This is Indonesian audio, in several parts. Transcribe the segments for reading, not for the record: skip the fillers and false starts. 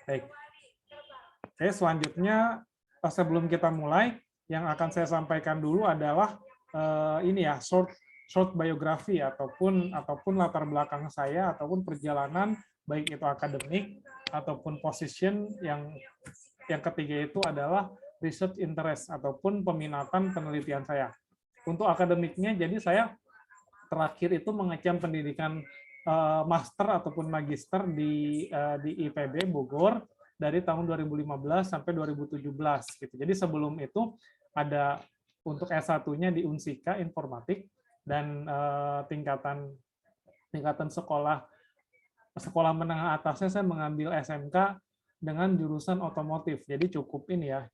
Baik. Oke, selanjutnya sebelum kita mulai, yang akan saya sampaikan dulu adalah ini ya, short biografi ataupun latar belakang saya ataupun perjalanan baik itu akademik ataupun position. Yang ketiga itu adalah research interest ataupun peminatan penelitian saya. Untuk akademiknya, jadi saya terakhir itu mengecam pendidikan master ataupun magister di IPB Bogor dari tahun 2015 sampai 2017 gitu. Jadi sebelum itu ada untuk S1-nya di Unsika Informatik dan tingkatan sekolah menengah atasnya saya mengambil SMK dengan jurusan otomotif. Jadi cukup ini ya,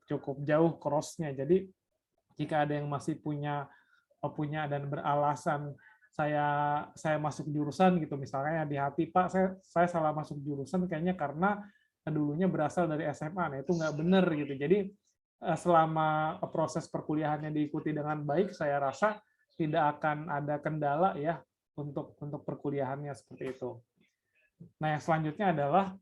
cukup jauh cross-nya. Jadi jika ada yang masih punya dan beralasan saya masuk jurusan gitu, misalnya di hati, Pak, saya salah masuk jurusan kayaknya karena dulunya berasal dari SMA. Nah, itu nggak benar gitu. Jadi selama proses perkuliahannya diikuti dengan baik, saya rasa tidak akan ada kendala ya untuk perkuliahannya seperti itu. Nah, yang selanjutnya adalah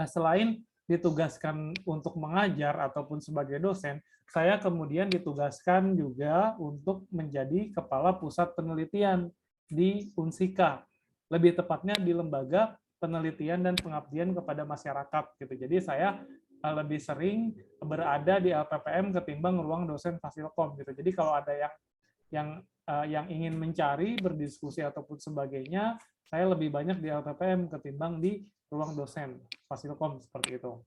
selain ditugaskan untuk mengajar ataupun sebagai dosen, saya kemudian ditugaskan juga untuk menjadi kepala pusat penelitian di Unsika. Lebih tepatnya di Lembaga Penelitian dan Pengabdian kepada Masyarakat gitu. Jadi saya lebih sering berada di LPPM ketimbang ruang dosen Fasilkom gitu. Jadi kalau ada yang ingin mencari, berdiskusi ataupun sebagainya, saya lebih banyak di LPPM ketimbang di ruang dosen Fasilkom seperti itu.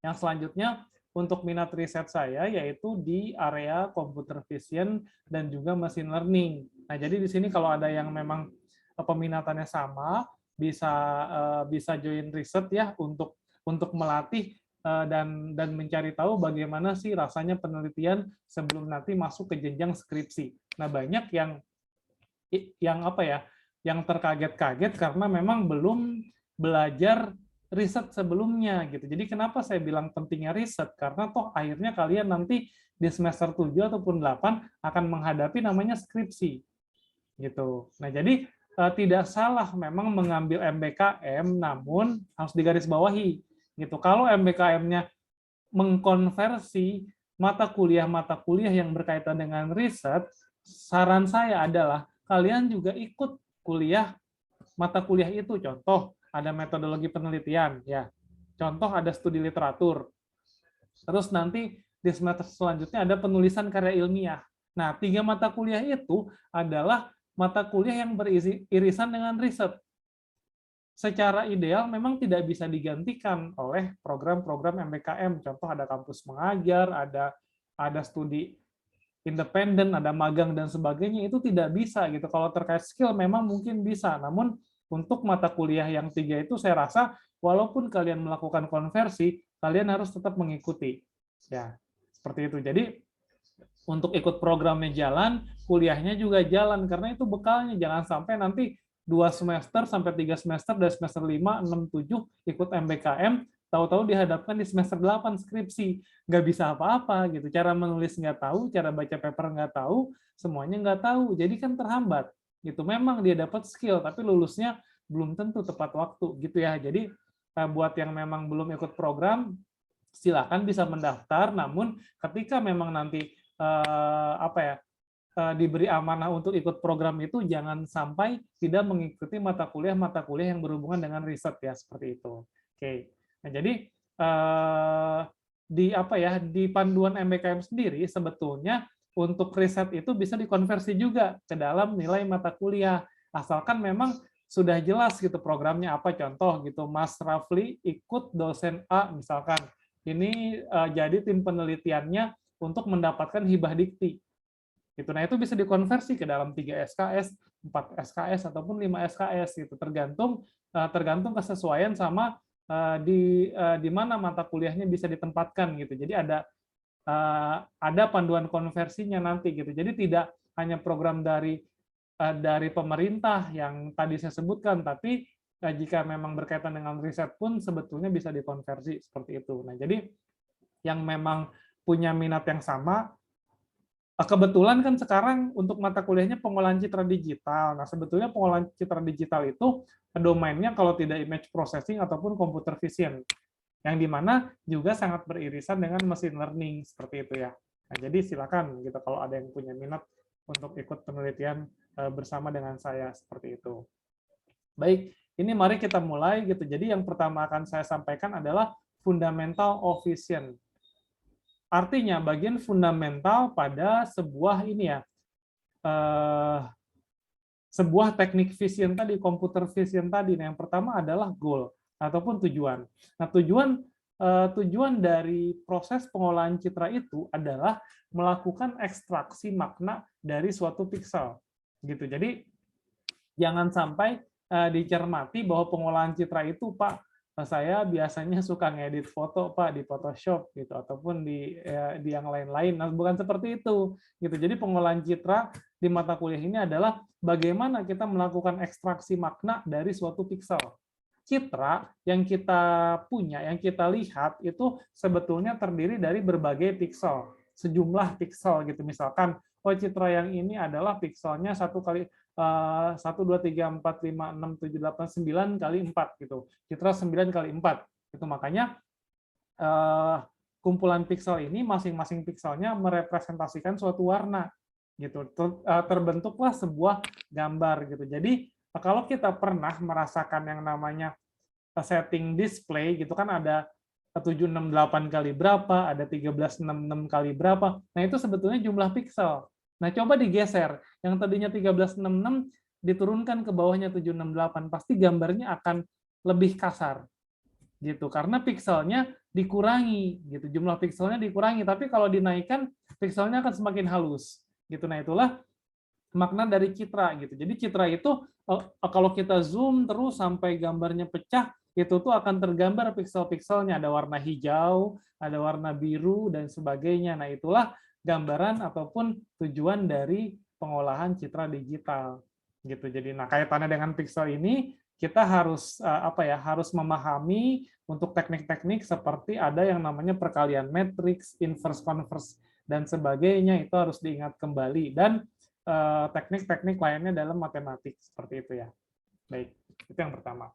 Yang selanjutnya untuk minat riset saya yaitu di area computer vision dan juga machine learning. Nah, jadi di sini kalau ada yang memang peminatannya sama, bisa join riset ya untuk melatih dan mencari tahu bagaimana sih rasanya penelitian sebelum nanti masuk ke jenjang skripsi. Nah, banyak yang apa ya, yang terkaget-kaget karena memang belum belajar riset sebelumnya gitu. Jadi kenapa saya bilang pentingnya riset? Karena toh akhirnya kalian nanti di semester 7 ataupun 8 akan menghadapi namanya skripsi. Gitu. Nah, jadi tidak salah memang mengambil MBKM, namun harus digarisbawahi gitu. Kalau MBKM-nya mengkonversi mata kuliah yang berkaitan dengan riset, saran saya adalah kalian juga ikut kuliah mata kuliah itu. Contoh, ada metodologi penelitian, ya. Contoh, ada studi literatur. Terus nanti di semester selanjutnya ada penulisan karya ilmiah. Nah, 3 mata kuliah itu adalah mata kuliah yang beririsan dengan riset. Secara ideal memang tidak bisa digantikan oleh program-program MBKM. Contoh, ada kampus mengajar, ada studi independen, ada magang dan sebagainya, itu tidak bisa gitu. Kalau terkait skill memang mungkin bisa, namun untuk mata kuliah yang 3 itu saya rasa walaupun kalian melakukan konversi, kalian harus tetap mengikuti. Ya, seperti itu. Jadi untuk ikut programnya jalan, kuliahnya juga jalan, karena itu bekalnya. Jangan sampai nanti 2 semester sampai 3 semester dari semester 5, 6, 7 ikut MBKM, tahu-tahu dihadapkan di semester 8 skripsi, nggak bisa apa-apa gitu. Cara menulis nggak tahu, cara baca paper nggak tahu, semuanya nggak tahu. Jadi kan terhambat. Gitu. Memang dia dapat skill, tapi lulusnya belum tentu tepat waktu gitu ya. Jadi buat yang memang belum ikut program, silakan bisa mendaftar. Namun ketika memang nanti diberi amanah untuk ikut program itu, jangan sampai tidak mengikuti mata kuliah yang berhubungan dengan riset ya, seperti itu. Oke. Nah, jadi di panduan MBKM sendiri sebetulnya untuk riset itu bisa dikonversi juga ke dalam nilai mata kuliah, asalkan memang sudah jelas gitu programnya apa. Contoh gitu, Mas Rafli ikut dosen A misalkan, ini jadi tim penelitiannya untuk mendapatkan hibah dikti. Gitu. Nah, itu bisa dikonversi ke dalam 3 SKS, 4 SKS ataupun 5 SKS gitu, tergantung kesesuaian sama di mana mata kuliahnya bisa ditempatkan gitu. Jadi ada panduan konversinya nanti gitu. Jadi tidak hanya program dari pemerintah yang tadi saya sebutkan, tapi jika memang berkaitan dengan riset pun sebetulnya bisa dikonversi seperti itu. Nah, jadi yang memang punya minat yang sama, kebetulan kan sekarang untuk mata kuliahnya pengolahan citra digital. Nah, sebetulnya pengolahan citra digital itu domainnya kalau tidak image processing ataupun computer vision, yang dimana juga sangat beririsan dengan machine learning seperti itu ya. Nah, jadi silakan gitu kalau ada yang punya minat untuk ikut penelitian bersama dengan saya seperti itu. Baik, ini mari kita mulai gitu. Jadi yang pertama akan saya sampaikan adalah fundamental of vision. Artinya bagian fundamental pada sebuah ini ya, sebuah teknik vision tadi, computer vision tadi. Nah, yang pertama adalah goal ataupun tujuan. Nah, tujuan dari proses pengolahan citra itu adalah melakukan ekstraksi makna dari suatu pixel. Gitu. Jadi jangan sampai dicermati bahwa pengolahan citra itu, Pak, saya biasanya suka ngedit foto, Pak, di Photoshop gitu, ataupun di yang lain-lain. Nah, bukan seperti itu. Gitu. Jadi pengolahan citra di mata kuliah ini adalah bagaimana kita melakukan ekstraksi makna dari suatu pixel. Citra yang kita punya, yang kita lihat itu sebetulnya terdiri dari berbagai pixel, sejumlah pixel gitu. Misalkan, oh citra yang ini adalah pixelnya 1 kali 1, 2, 3, 4, 5, 6, 7, 8, 9 kali 4 gitu. Citra 9 kali 4. Itu makanya kumpulan pixel ini masing-masing pixelnya merepresentasikan suatu warna gitu. Terbentuklah sebuah gambar gitu. Jadi kalau kita pernah merasakan yang namanya setting display gitu kan, ada 768 kali berapa, ada 1366 kali berapa. Nah, itu sebetulnya jumlah pixel. Nah, coba digeser. Yang tadinya 1366 diturunkan ke bawahnya 768, pasti gambarnya akan lebih kasar. Gitu. Karena pixelnya dikurangi gitu. Jumlah pixelnya dikurangi, tapi kalau dinaikkan pixelnya akan semakin halus. Gitu. Nah, itulah makna dari citra gitu. Jadi citra itu kalau kita zoom terus sampai gambarnya pecah, itu tuh akan tergambar pixel-pixelnya, ada warna hijau, ada warna biru dan sebagainya. Nah, itulah gambaran ataupun tujuan dari pengolahan citra digital gitu. Jadi nah, kaitannya dengan pixel ini kita harus harus memahami untuk teknik-teknik seperti ada yang namanya perkalian matriks, inverse converse dan sebagainya, itu harus diingat kembali, dan teknik-teknik lainnya dalam matematik seperti itu ya. Baik, itu yang pertama.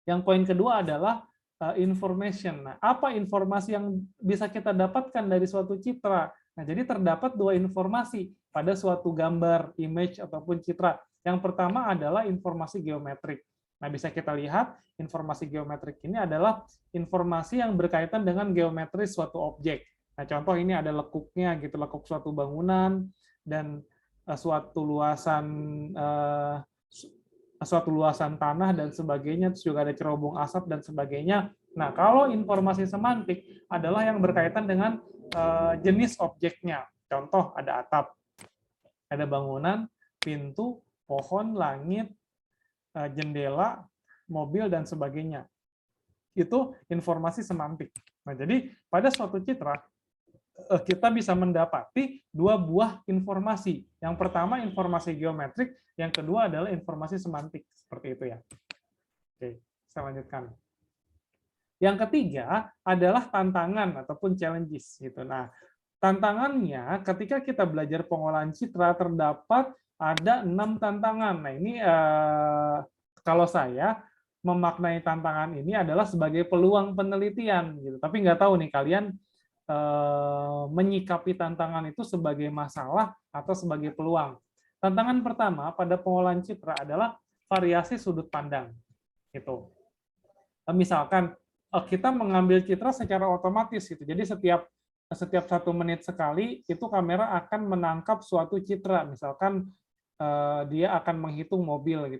Yang poin kedua adalah information. Nah, apa informasi yang bisa kita dapatkan dari suatu citra? Nah, jadi terdapat dua informasi pada suatu gambar, image ataupun citra. Yang pertama adalah informasi geometrik. Nah, bisa kita lihat informasi geometrik ini adalah informasi yang berkaitan dengan geometri suatu objek. Nah, contoh ini ada lekuknya gitu, lekuk suatu bangunan dan suatu luasan tanah dan sebagainya, terus juga ada cerobong asap dan sebagainya. Nah, kalau informasi semantik adalah yang berkaitan dengan jenis objeknya. Contoh, ada atap, ada bangunan, pintu, pohon, langit, jendela, mobil, dan sebagainya. Itu informasi semantik. Nah, jadi pada suatu citra, kita bisa mendapati dua buah informasi. Yang pertama informasi geometrik, yang kedua adalah informasi semantik. Seperti itu ya. Oke, saya lanjutkan. Yang ketiga adalah tantangan ataupun challenges gitu. Nah, tantangannya ketika kita belajar pengolahan citra terdapat ada 6 tantangan. Nah, ini kalau saya memaknai tantangan ini adalah sebagai peluang penelitian gitu. Tapi nggak tahu nih kalian menyikapi tantangan itu sebagai masalah atau sebagai peluang. Tantangan pertama pada pengolahan citra adalah variasi sudut pandang. Gitu. Misalkan kita mengambil citra secara otomatis gitu. Jadi setiap 1 menit sekali itu kamera akan menangkap suatu citra. Misalkan dia akan menghitung mobil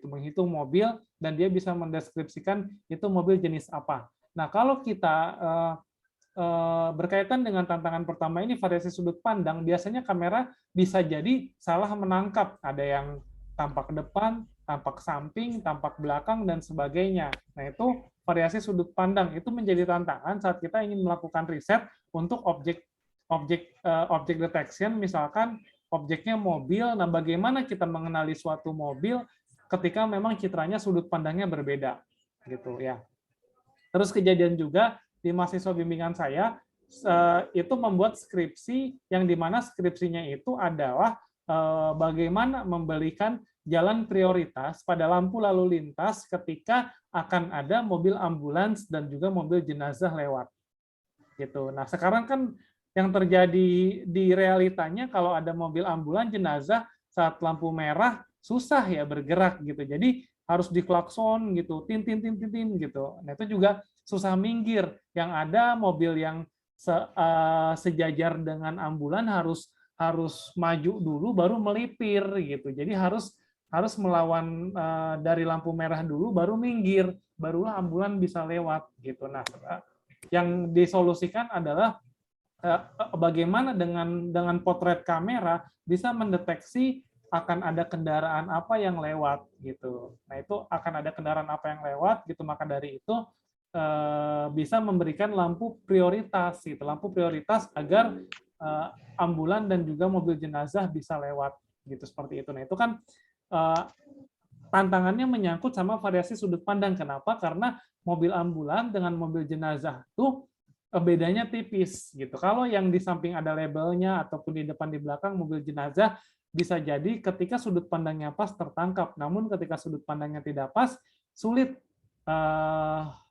dan dia bisa mendeskripsikan itu mobil jenis apa. Nah, kalau kita berkaitan dengan tantangan pertama ini, variasi sudut pandang, biasanya kamera bisa jadi salah menangkap. Ada yang tampak depan, tampak samping, tampak belakang, dan sebagainya. Nah, itu variasi sudut pandang. Itu menjadi tantangan saat kita ingin melakukan riset untuk objek detection, misalkan objeknya mobil. Nah, bagaimana kita mengenali suatu mobil ketika memang citranya sudut pandangnya berbeda, gitu ya. Terus kejadian juga di mahasiswa bimbingan saya itu membuat skripsi yang dimana skripsinya itu adalah bagaimana memberikan jalan prioritas pada lampu lalu lintas ketika akan ada mobil ambulans dan juga mobil jenazah lewat. Gitu. Nah, sekarang kan yang terjadi di realitanya kalau ada mobil ambulans jenazah saat lampu merah susah ya bergerak gitu. Jadi harus diklakson gitu, tin tin tin tin tin gitu. Nah, itu juga susah minggir. Yang ada mobil yang sejajar dengan ambulan harus maju dulu baru melipir gitu. Jadi harus melawan dari lampu merah dulu baru minggir, barulah ambulan bisa lewat gitu. Nah, yang disolusikan adalah bagaimana dengan potret kamera bisa mendeteksi akan ada kendaraan apa yang lewat gitu. Nah, itu akan ada kendaraan apa yang lewat gitu, maka dari itu bisa memberikan lampu prioritas gitu, lampu prioritas agar ambulan dan juga mobil jenazah bisa lewat gitu, seperti itu. Nah, itu kan tantangannya menyangkut sama variasi sudut pandang. Kenapa? Karena mobil ambulan dengan mobil jenazah itu bedanya tipis gitu. Kalau yang di samping ada labelnya ataupun di depan di belakang mobil jenazah bisa jadi ketika sudut pandangnya pas tertangkap. Namun ketika sudut pandangnya tidak pas sulit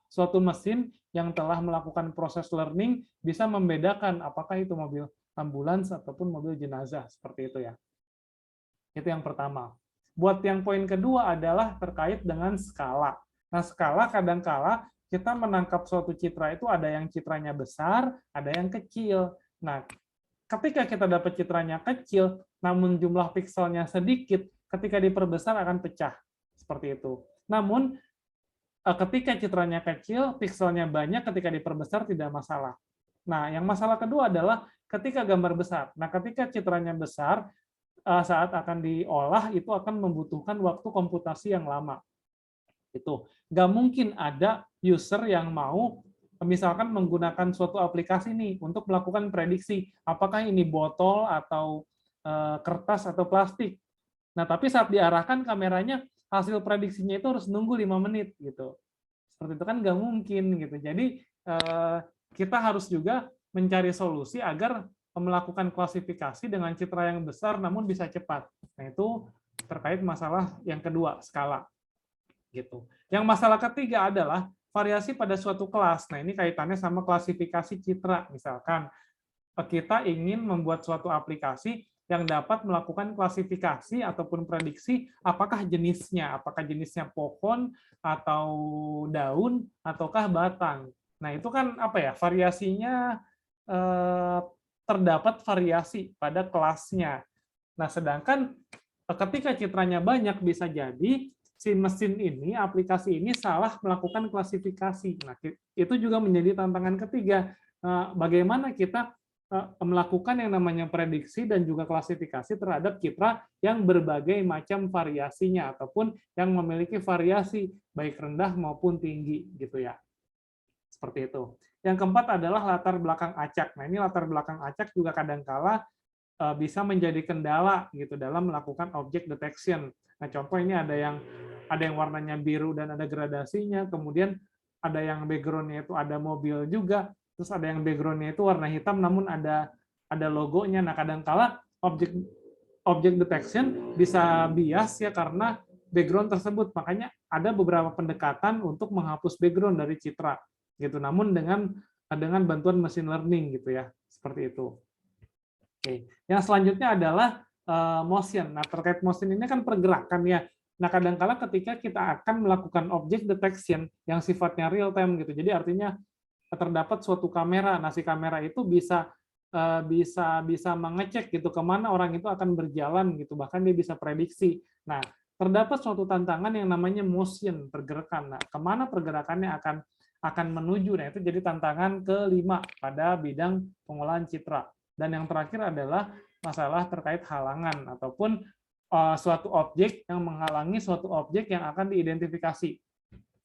suatu mesin yang telah melakukan proses learning bisa membedakan apakah itu mobil ambulans ataupun mobil jenazah, seperti itu ya. Itu yang pertama. Buat yang poin kedua adalah terkait dengan skala. Nah, skala kadangkala kita menangkap suatu citra itu ada yang citranya besar, ada yang kecil. Nah, ketika kita dapat citranya kecil, namun jumlah pikselnya sedikit, ketika diperbesar akan pecah. Seperti itu. Namun, ketika citranya kecil, pikselnya banyak, ketika diperbesar tidak masalah. Nah, yang masalah kedua adalah ketika gambar besar. Nah, ketika citranya besar, saat akan diolah, itu akan membutuhkan waktu komputasi yang lama. Itu nggak mungkin ada user yang mau misalkan menggunakan suatu aplikasi nih untuk melakukan prediksi apakah ini botol atau kertas atau plastik. Nah, tapi saat diarahkan kameranya hasil prediksinya itu harus nunggu 5 menit gitu. Seperti itu kan nggak mungkin gitu. Jadi kita harus juga mencari solusi agar melakukan klasifikasi dengan citra yang besar namun bisa cepat. Nah, itu terkait masalah yang kedua, skala. Gitu. Yang masalah ketiga adalah variasi pada suatu kelas. Nah, ini kaitannya sama klasifikasi citra. Misalkan kita ingin membuat suatu aplikasi yang dapat melakukan klasifikasi ataupun prediksi apakah jenisnya pohon atau daun ataukah batang. Nah, itu kan apa ya? Variasinya terdapat variasi pada kelasnya. Nah, sedangkan ketika citranya banyak bisa jadi si mesin ini, aplikasi ini salah melakukan klasifikasi. Nah, itu juga menjadi tantangan ketiga. Bagaimana kita melakukan yang namanya prediksi dan juga klasifikasi terhadap citra yang berbagai macam variasinya ataupun yang memiliki variasi baik rendah maupun tinggi gitu ya. Seperti itu. Yang keempat adalah latar belakang acak. Nah, ini latar belakang acak juga kadangkala bisa menjadi kendala gitu dalam melakukan object detection. Nah, contoh ini ada yang warnanya biru dan ada gradasinya, kemudian ada yang background-nya itu ada mobil juga, terus ada yang background-nya itu warna hitam namun ada logonya. Nah, kadangkala object detection bisa bias ya karena background tersebut. Makanya ada beberapa pendekatan untuk menghapus background dari citra gitu. Namun dengan bantuan machine learning gitu ya. Seperti itu. Oke. Yang selanjutnya adalah motion. Nah, terkait motion ini kan pergerakan ya. Nah, kadangkala ketika kita akan melakukan object detection yang sifatnya real time gitu. Jadi artinya terdapat suatu kamera. Nah, si kamera itu bisa mengecek gitu kemana orang itu akan berjalan gitu. Bahkan dia bisa prediksi. Nah, terdapat suatu tantangan yang namanya motion, pergerakan. Nah, kemana pergerakannya akan menuju. Nah, itu jadi tantangan kelima pada bidang pengolahan citra. Dan yang terakhir adalah masalah terkait halangan ataupun suatu objek yang menghalangi suatu objek yang akan diidentifikasi.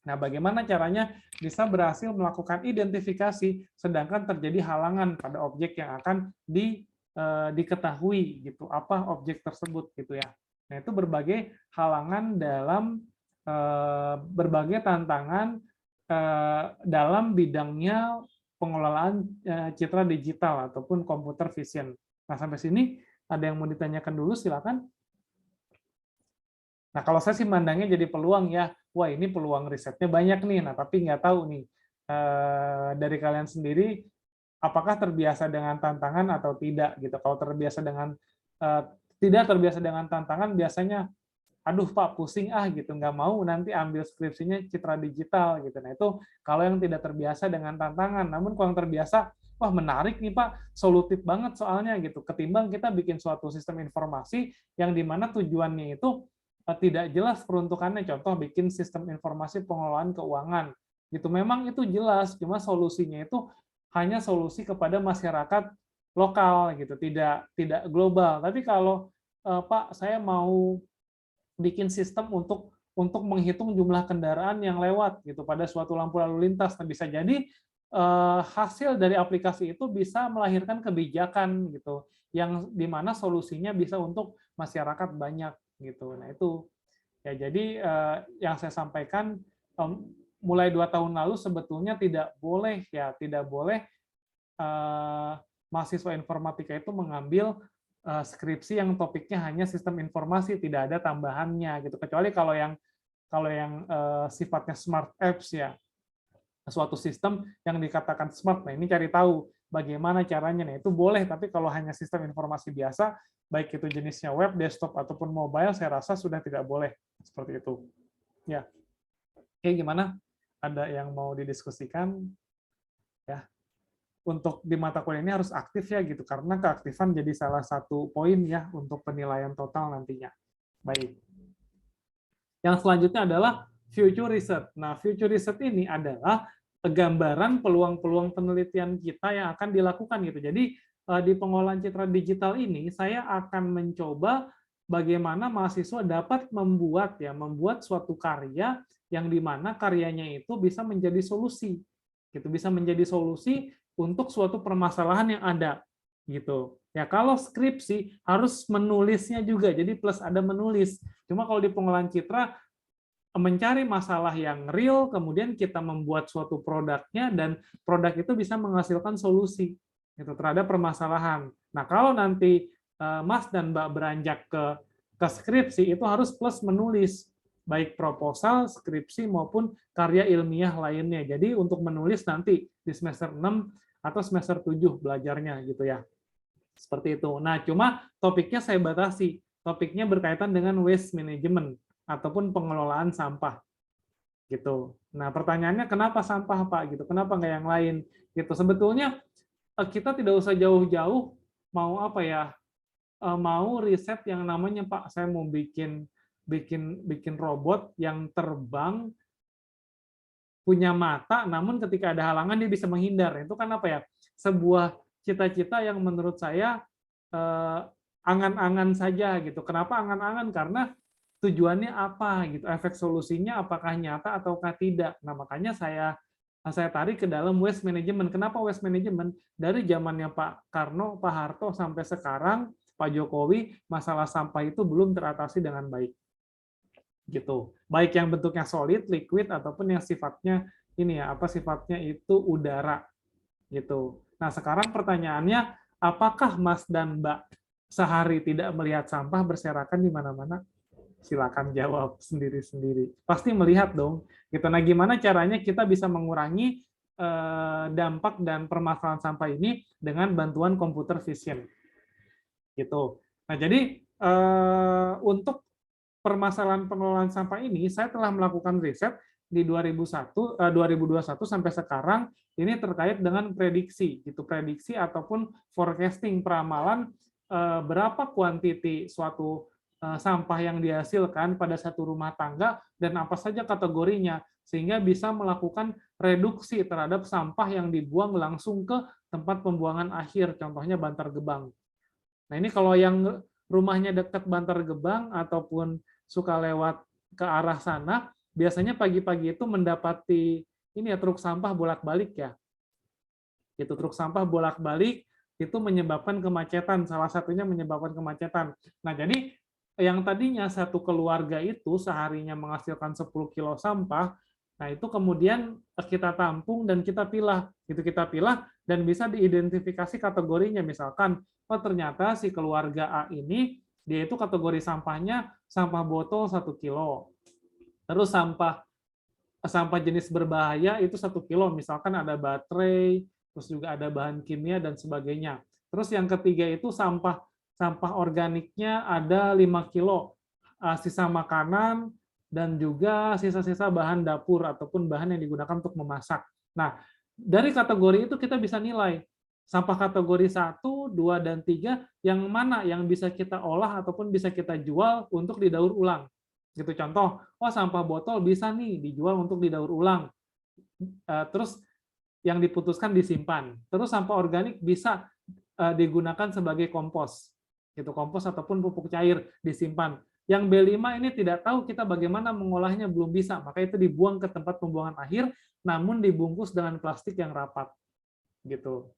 Nah, bagaimana caranya bisa berhasil melakukan identifikasi sedangkan terjadi halangan pada objek yang akan diketahui gitu, apa objek tersebut gitu ya. Nah, itu berbagai halangan dalam berbagai tantangan dalam bidangnya pengelolaan citra digital ataupun computer vision. Nah, sampai sini ada yang mau ditanyakan dulu, silakan. Nah, kalau saya sih mandangnya jadi peluang ya, wah ini peluang risetnya banyak nih, nah tapi nggak tahu nih, dari kalian sendiri, apakah terbiasa dengan tantangan atau tidak gitu. Kalau terbiasa dengan tidak terbiasa dengan tantangan, biasanya aduh Pak pusing gitu, nggak mau nanti ambil skripsinya citra digital gitu. Nah itu kalau yang tidak terbiasa dengan tantangan, namun kalau yang terbiasa, wah menarik nih Pak, solutif banget soalnya gitu, ketimbang kita bikin suatu sistem informasi yang dimana tujuannya itu tidak jelas peruntukannya, contoh bikin sistem informasi pengelolaan keuangan, gitu. Memang itu jelas, cuma solusinya itu hanya solusi kepada masyarakat lokal gitu, tidak global. Tapi kalau Pak saya mau bikin sistem untuk menghitung jumlah kendaraan yang lewat gitu pada suatu lampu lalu lintas. Nah, bisa jadi hasil dari aplikasi itu bisa melahirkan kebijakan gitu, yang dimana solusinya bisa untuk masyarakat banyak gitu. Nah itu ya jadi yang saya sampaikan mulai 2 tahun lalu sebetulnya tidak boleh mahasiswa informatika itu mengambil skripsi yang topiknya hanya sistem informasi, tidak ada tambahannya gitu. Kecuali kalau yang sifatnya smart apps ya, suatu sistem yang dikatakan smart. Nah, ini cari tahu bagaimana caranya. Nah, itu boleh, tapi kalau hanya sistem informasi biasa, baik itu jenisnya web, desktop ataupun mobile, saya rasa sudah tidak boleh seperti itu. Ya. Oke, gimana? Ada yang mau didiskusikan? Ya. Untuk di mata kuliah ini harus aktif ya gitu, karena keaktifan jadi salah satu poin ya untuk penilaian total nantinya. Baik. Yang selanjutnya adalah future research. Nah, future research ini adalah gambaran peluang-peluang penelitian kita yang akan dilakukan gitu. Jadi di pengolahan citra digital ini saya akan mencoba bagaimana mahasiswa dapat membuat suatu karya yang dimana karyanya itu bisa menjadi solusi. Gitu, bisa menjadi solusi untuk suatu permasalahan yang ada gitu. Ya kalau skripsi harus menulisnya juga, jadi plus ada menulis. Cuma kalau di pengolahan citra mencari masalah yang real, kemudian kita membuat suatu produknya dan produk itu bisa menghasilkan solusi gitu terhadap permasalahan. Nah kalau nanti Mas dan Mbak beranjak ke skripsi itu harus plus menulis baik proposal, skripsi maupun karya ilmiah lainnya. Jadi untuk menulis nanti di semester 6 atau semester 7 belajarnya gitu ya. Seperti itu. Nah, cuma topiknya saya batasi. Topiknya berkaitan dengan waste management ataupun pengelolaan sampah. Gitu. Nah, pertanyaannya kenapa sampah, Pak? Gitu. Kenapa nggak yang lain? Gitu. Sebetulnya kita tidak usah jauh-jauh mau apa ya? Mau riset yang namanya Pak, saya mau bikin robot yang terbang punya mata, namun ketika ada halangan dia bisa menghindar. Itu kan apa ya? Sebuah cita-cita yang menurut saya angan-angan saja gitu. Kenapa angan-angan? Karena tujuannya apa gitu, efek solusinya apakah nyata ataukah tidak. Nah makanya saya tarik ke dalam waste management. Kenapa waste management? Dari zamannya Pak Karno, Pak Harto sampai sekarang Pak Jokowi, masalah sampah itu belum teratasi dengan baik. Gitu. Baik yang bentuknya solid, liquid ataupun yang sifatnya sifatnya itu udara. Gitu. Nah, sekarang pertanyaannya, apakah Mas dan Mbak sehari tidak melihat sampah berserakan di mana-mana? Silakan jawab sendiri-sendiri. Pasti melihat dong. Gitu. Nah, gimana caranya kita bisa mengurangi dampak dan permasalahan sampah ini dengan bantuan computer vision? Gitu. Nah, jadi untuk permasalahan pengelolaan sampah ini, saya telah melakukan riset di 2021 sampai sekarang, ini terkait dengan prediksi, prediksi ataupun forecasting peramalan berapa kuantiti suatu sampah yang dihasilkan pada satu rumah tangga dan apa saja kategorinya, sehingga bisa melakukan reduksi terhadap sampah yang dibuang langsung ke tempat pembuangan akhir, contohnya Bantar Gebang. Nah ini kalau yang rumahnya dekat Bantar Gebang ataupun suka lewat ke arah sana, biasanya pagi-pagi itu mendapati truk sampah bolak-balik ya. Itu truk sampah bolak-balik itu menyebabkan kemacetan, salah satunya menyebabkan kemacetan. Nah jadi yang tadinya satu keluarga itu seharinya menghasilkan 10 kilo sampah, nah itu kemudian kita tampung dan kita pilah, dan bisa diidentifikasi kategorinya, misalkan oh ternyata si keluarga A ini dia itu kategori sampahnya sampah botol 1 kilo. Terus sampah jenis berbahaya itu 1 kilo, misalkan ada baterai, terus juga ada bahan kimia dan sebagainya. Terus yang ketiga itu sampah organiknya ada 5 kilo, sisa makanan dan juga sisa-sisa bahan dapur ataupun bahan yang digunakan untuk memasak. Nah, dari kategori itu kita bisa nilai sampah kategori 1, 2, dan 3 yang mana yang bisa kita olah ataupun bisa kita jual untuk didaur ulang. Gitu, contoh, oh sampah botol bisa nih dijual untuk didaur ulang. Terus yang diputuskan disimpan. Terus sampah organik bisa digunakan sebagai kompos. Gitu, kompos ataupun pupuk cair disimpan. Yang B5 ini tidak tahu kita bagaimana mengolahnya, belum bisa, maka itu dibuang ke tempat pembuangan akhir namun dibungkus dengan plastik yang rapat. Gitu.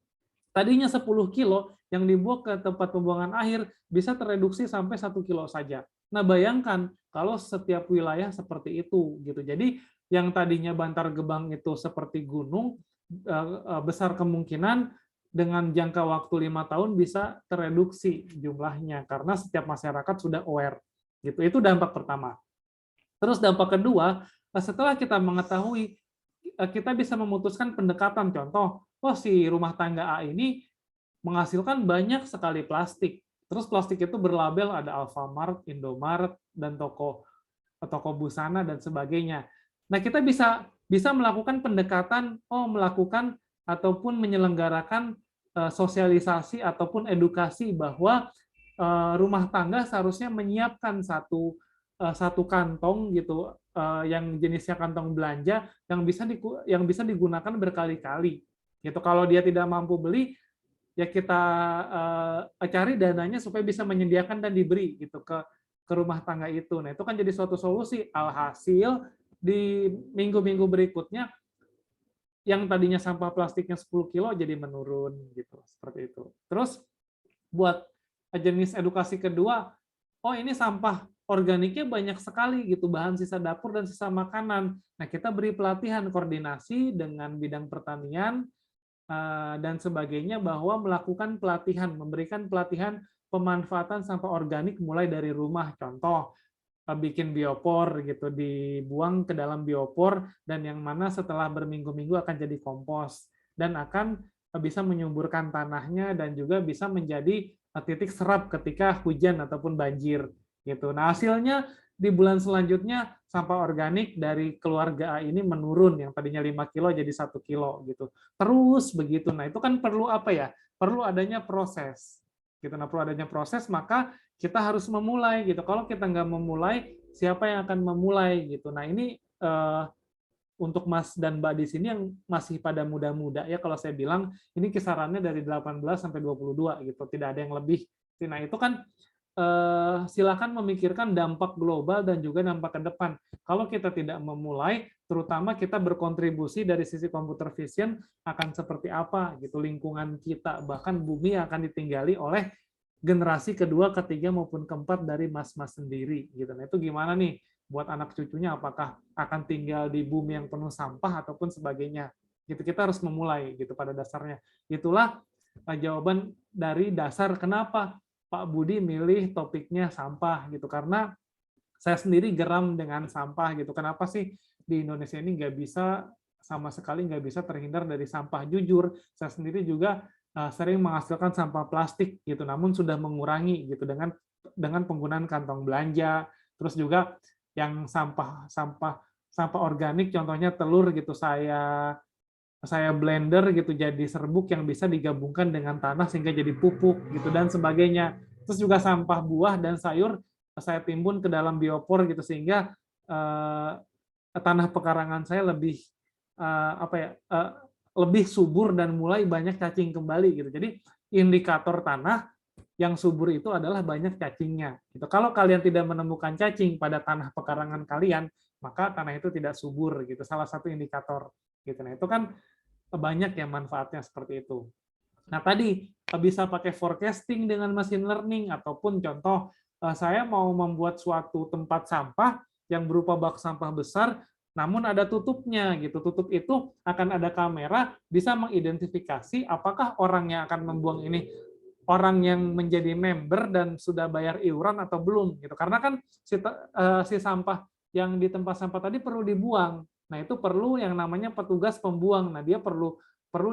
Tadinya 10 kilo yang dibuang ke tempat pembuangan akhir bisa tereduksi sampai 1 kilo saja. Nah, bayangkan kalau setiap wilayah seperti itu gitu. Jadi yang tadinya Bantar Gebang itu seperti gunung, besar kemungkinan dengan jangka waktu 5 tahun bisa tereduksi jumlahnya karena setiap masyarakat sudah aware. Gitu. Itu dampak pertama. Terus dampak kedua, setelah kita mengetahui, kita bisa memutuskan pendekatan. Contoh, oh si rumah tangga A ini menghasilkan banyak sekali plastik. Terus plastik itu berlabel ada Alfamart, Indomaret, dan toko busana dan sebagainya. Nah, kita bisa melakukan pendekatan, melakukan ataupun menyelenggarakan sosialisasi ataupun edukasi bahwa rumah tangga seharusnya menyiapkan satu kantong gitu yang jenisnya kantong belanja yang bisa digunakan berkali-kali. Gitu. Kalau dia tidak mampu beli, ya kita cari dananya supaya bisa menyediakan dan diberi gitu ke rumah tangga itu. Nah, itu kan jadi suatu solusi. Alhasil di minggu-minggu berikutnya yang tadinya sampah plastiknya 10 kilo jadi menurun gitu, seperti itu. Terus buat jenis edukasi kedua, oh ini sampah organiknya banyak sekali gitu, bahan sisa dapur dan sisa makanan. Nah, kita beri pelatihan koordinasi dengan bidang pertanian dan sebagainya bahwa melakukan pelatihan, memberikan pelatihan pemanfaatan sampah organik mulai dari rumah. Contoh, bikin biopor gitu, dibuang ke dalam biopor dan yang mana setelah berminggu-minggu akan jadi kompos dan akan bisa menyuburkan tanahnya dan juga bisa menjadi titik serap ketika hujan ataupun banjir gitu. Nah, hasilnya di bulan selanjutnya sampah organik dari keluarga A ini menurun, yang tadinya 5 kilo jadi 1 kilo gitu. Terus begitu. Nah, itu kan perlu apa ya? Perlu adanya proses. Gitu. Nah, perlu adanya proses, maka kita harus memulai gitu. Kalau kita nggak memulai, siapa yang akan memulai gitu. Nah, ini untuk Mas dan Mbak di sini yang masih pada muda-muda ya, kalau saya bilang ini kisarannya dari 18 sampai 22 gitu, tidak ada yang lebih. Nah, itu kan silakan memikirkan dampak global dan juga dampak ke depan. Kalau kita tidak memulai, terutama kita berkontribusi dari sisi computer vision akan seperti apa gitu lingkungan kita, bahkan bumi akan ditinggali oleh generasi kedua, ketiga maupun keempat dari mas-mas sendiri gitu. Nah, itu gimana nih buat anak cucunya, apakah akan tinggal di bumi yang penuh sampah ataupun sebagainya. Gitu, kita harus memulai gitu pada dasarnya. Itulah jawaban dari dasar kenapa Pak Budi milih topiknya sampah gitu, karena saya sendiri geram dengan sampah gitu. Kenapa sih di Indonesia ini nggak bisa sama sekali nggak bisa terhindar dari sampah? Jujur, saya sendiri juga sering menghasilkan sampah plastik gitu, namun sudah mengurangi gitu dengan penggunaan kantong belanja. Terus juga yang sampah organik, contohnya telur gitu, saya blender gitu jadi serbuk yang bisa digabungkan dengan tanah sehingga jadi pupuk gitu dan sebagainya. Terus juga sampah buah dan sayur saya timbun ke dalam biopor gitu sehingga tanah pekarangan saya lebih lebih subur dan mulai banyak cacing kembali gitu. Jadi indikator tanah yang subur itu adalah banyak cacingnya. Gitu. Kalau kalian tidak menemukan cacing pada tanah pekarangan kalian, maka tanah itu tidak subur gitu. Salah satu indikator gitu. Nah, itu kan banyak ya manfaatnya seperti itu. Nah, tadi bisa pakai forecasting dengan machine learning ataupun contoh saya mau membuat suatu tempat sampah yang berupa bak sampah besar namun ada tutupnya gitu. Tutup itu akan ada kamera bisa mengidentifikasi apakah orang yang akan membuang ini orang yang menjadi member dan sudah bayar iuran atau belum gitu. Karena kan si sampah yang di tempat sampah tadi perlu dibuang. Nah, itu perlu yang namanya petugas pembuang. Nah, dia perlu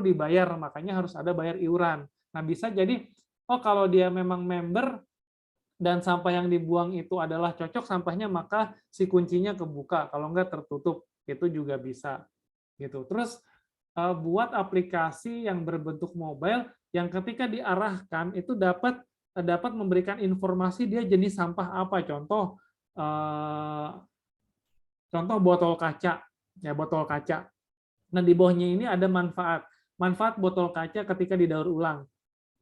dibayar, makanya harus ada bayar iuran. Nah, bisa jadi kalau dia memang member dan sampah yang dibuang itu adalah cocok sampahnya, maka si kuncinya kebuka. Kalau enggak tertutup, itu juga bisa. Gitu. Terus buat aplikasi yang berbentuk mobile yang ketika diarahkan itu dapat memberikan informasi dia jenis sampah apa. Contoh botol kaca, ya botol kaca. Nah, di bawahnya ini ada manfaat botol kaca ketika didaur ulang.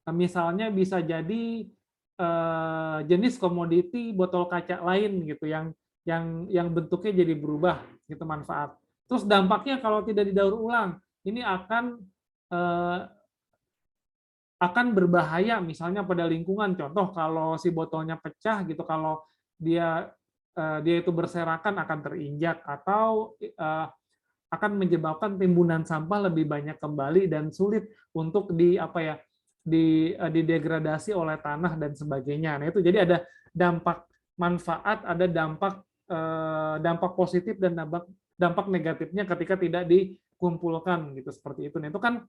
Nah, misalnya bisa jadi jenis komoditi botol kaca lain gitu yang bentuknya jadi berubah gitu manfaat. Terus dampaknya kalau tidak didaur ulang ini akan berbahaya misalnya pada lingkungan. Contoh kalau si botolnya pecah gitu, kalau dia itu berserakan akan terinjak atau akan menyebabkan timbunan sampah lebih banyak kembali dan sulit untuk didegradasi oleh tanah dan sebagainya. Nah, itu jadi ada dampak manfaat, ada dampak positif dan dampak negatifnya ketika tidak dikumpulkan gitu seperti itu. Nah, itu kan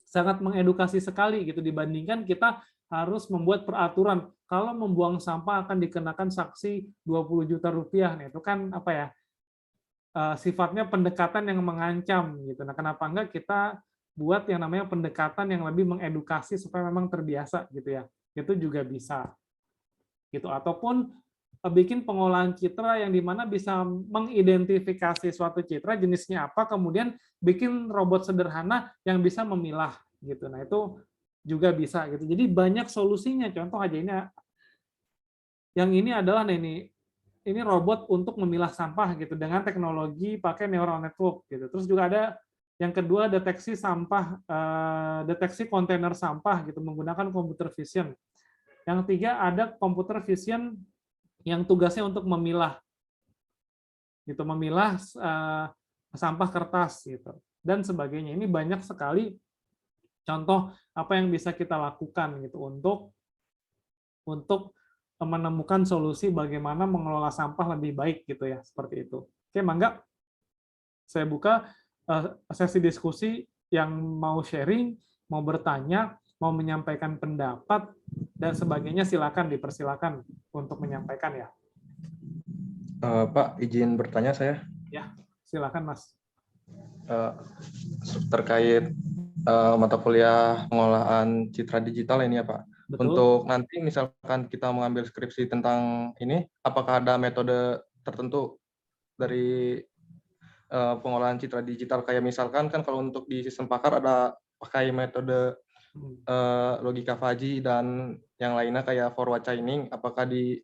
sangat mengedukasi sekali gitu dibandingkan kita harus membuat peraturan kalau membuang sampah akan dikenakan sanksi 20 juta rupiah. Nah, itu kan sifatnya pendekatan yang mengancam gitu. Nah, kenapa enggak kita buat yang namanya pendekatan yang lebih mengedukasi supaya memang terbiasa gitu ya. Itu juga bisa. Gitu. Ataupun bikin pengolahan citra yang dimana bisa mengidentifikasi suatu citra jenisnya apa, kemudian bikin robot sederhana yang bisa memilah gitu. Nah, itu juga bisa gitu. Jadi banyak solusinya. Contoh aja ini adalah ini robot untuk memilah sampah gitu dengan teknologi pakai neural network gitu. Terus juga ada yang kedua deteksi sampah, deteksi kontainer sampah gitu menggunakan computer vision. Yang tiga ada computer vision yang tugasnya untuk memilah sampah kertas gitu dan sebagainya. Ini banyak sekali contoh apa yang bisa kita lakukan gitu untuk menemukan solusi bagaimana mengelola sampah lebih baik gitu ya, seperti itu. Oke, Mangga, saya buka sesi diskusi yang mau sharing, mau bertanya, mau menyampaikan pendapat dan sebagainya, dipersilakan untuk menyampaikan ya. Pak, izin bertanya saya. Ya, silakan Mas. Terkait mata kuliah pengolahan citra digital ini ya Pak. Betul. Untuk nanti misalkan kita mengambil skripsi tentang ini, apakah ada metode tertentu dari pengolahan citra digital? Kayak misalkan kan kalau untuk di sistem pakar ada pakai metode logika Fuzzy dan yang lainnya kayak forward chaining. Apakah di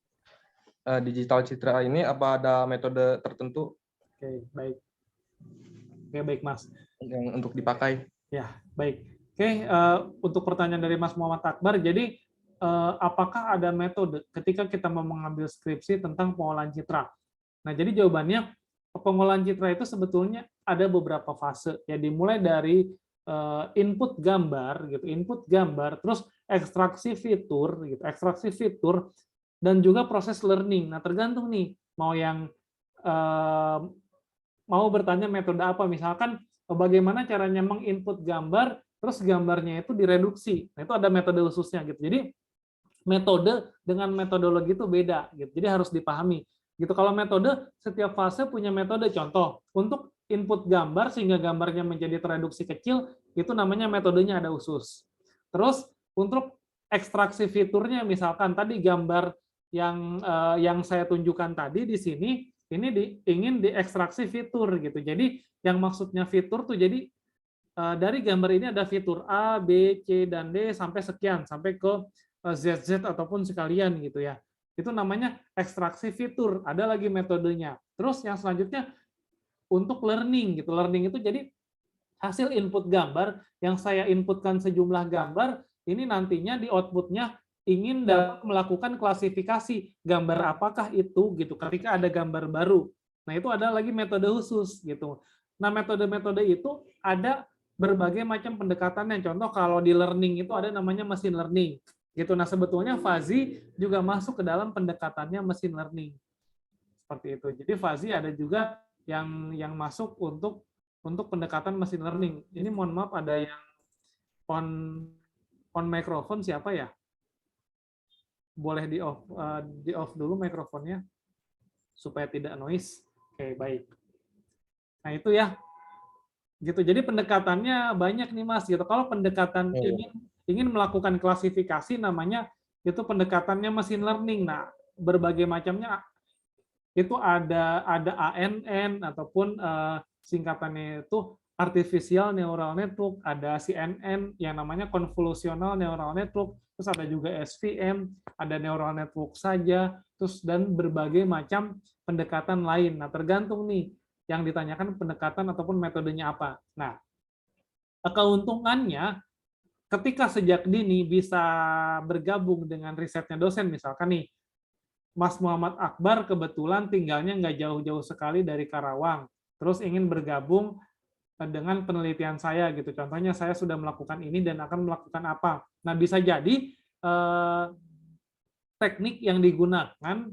digital citra ini apa ada metode tertentu? Oke, baik. Oke, baik Mas. Yang untuk dipakai. Ya, baik. Oke, untuk pertanyaan dari Mas Muhammad Akbar, jadi apakah ada metode ketika kita mau mengambil skripsi tentang pengolahan citra? Nah, jadi jawabannya pengolahan citra itu sebetulnya ada beberapa fase. Ya, dimulai dari input gambar gitu, terus ekstraksi fitur dan juga proses learning. Nah, tergantung nih mau bertanya metode apa, misalkan bagaimana caranya menginput gambar, terus gambarnya itu direduksi. Nah, itu ada metode khususnya gitu. Jadi metode dengan metodologi itu beda gitu. Jadi harus dipahami. Gitu. Kalau metode setiap fase punya metode. Contoh, untuk input gambar sehingga gambarnya menjadi tereduksi kecil, itu namanya metodenya ada khusus. Terus untuk ekstraksi fiturnya, misalkan tadi gambar yang saya tunjukkan tadi di sini, ini ingin diekstraksi fitur gitu. Jadi yang maksudnya fitur tuh jadi dari gambar ini ada fitur A, B, C dan D sampai sekian, sampai ke ZZ ataupun sekalian gitu ya. Itu namanya ekstraksi fitur. Ada lagi metodenya. Terus yang selanjutnya untuk learning gitu. Learning itu jadi hasil input gambar yang saya inputkan sejumlah gambar, ini nantinya di outputnya ingin dapat melakukan klasifikasi gambar apakah itu gitu ketika ada gambar baru. Nah, itu ada lagi metode khusus gitu. Nah, metode-metode itu ada berbagai macam pendekatannya. Contoh kalau di learning itu ada namanya machine learning. Gitu. Nah, sebetulnya fuzzy juga masuk ke dalam pendekatannya machine learning. Seperti itu. Jadi fuzzy ada juga yang masuk untuk pendekatan machine learning. Ini mohon maaf ada yang on microphone siapa ya? Boleh di off dulu mikrofonnya supaya tidak noise. Oke, baik. Nah, itu ya. Gitu. Jadi pendekatannya banyak nih Mas gitu. Kalau pendekatan ingin melakukan klasifikasi namanya itu pendekatannya machine learning. Nah, berbagai macamnya itu ada ANN ataupun singkatannya itu artificial neural network, ada CNN yang namanya convolutional neural network, terus ada juga SVM, ada neural network saja, terus dan berbagai macam pendekatan lain. Nah, tergantung nih yang ditanyakan pendekatan ataupun metodenya apa. Nah, keuntungannya ketika sejak dini bisa bergabung dengan risetnya dosen, misalkan nih, Mas Muhammad Akbar kebetulan tinggalnya nggak jauh-jauh sekali dari Karawang, terus ingin bergabung dengan penelitian saya gitu. Contohnya saya sudah melakukan ini dan akan melakukan apa. Nah, bisa jadi teknik yang digunakan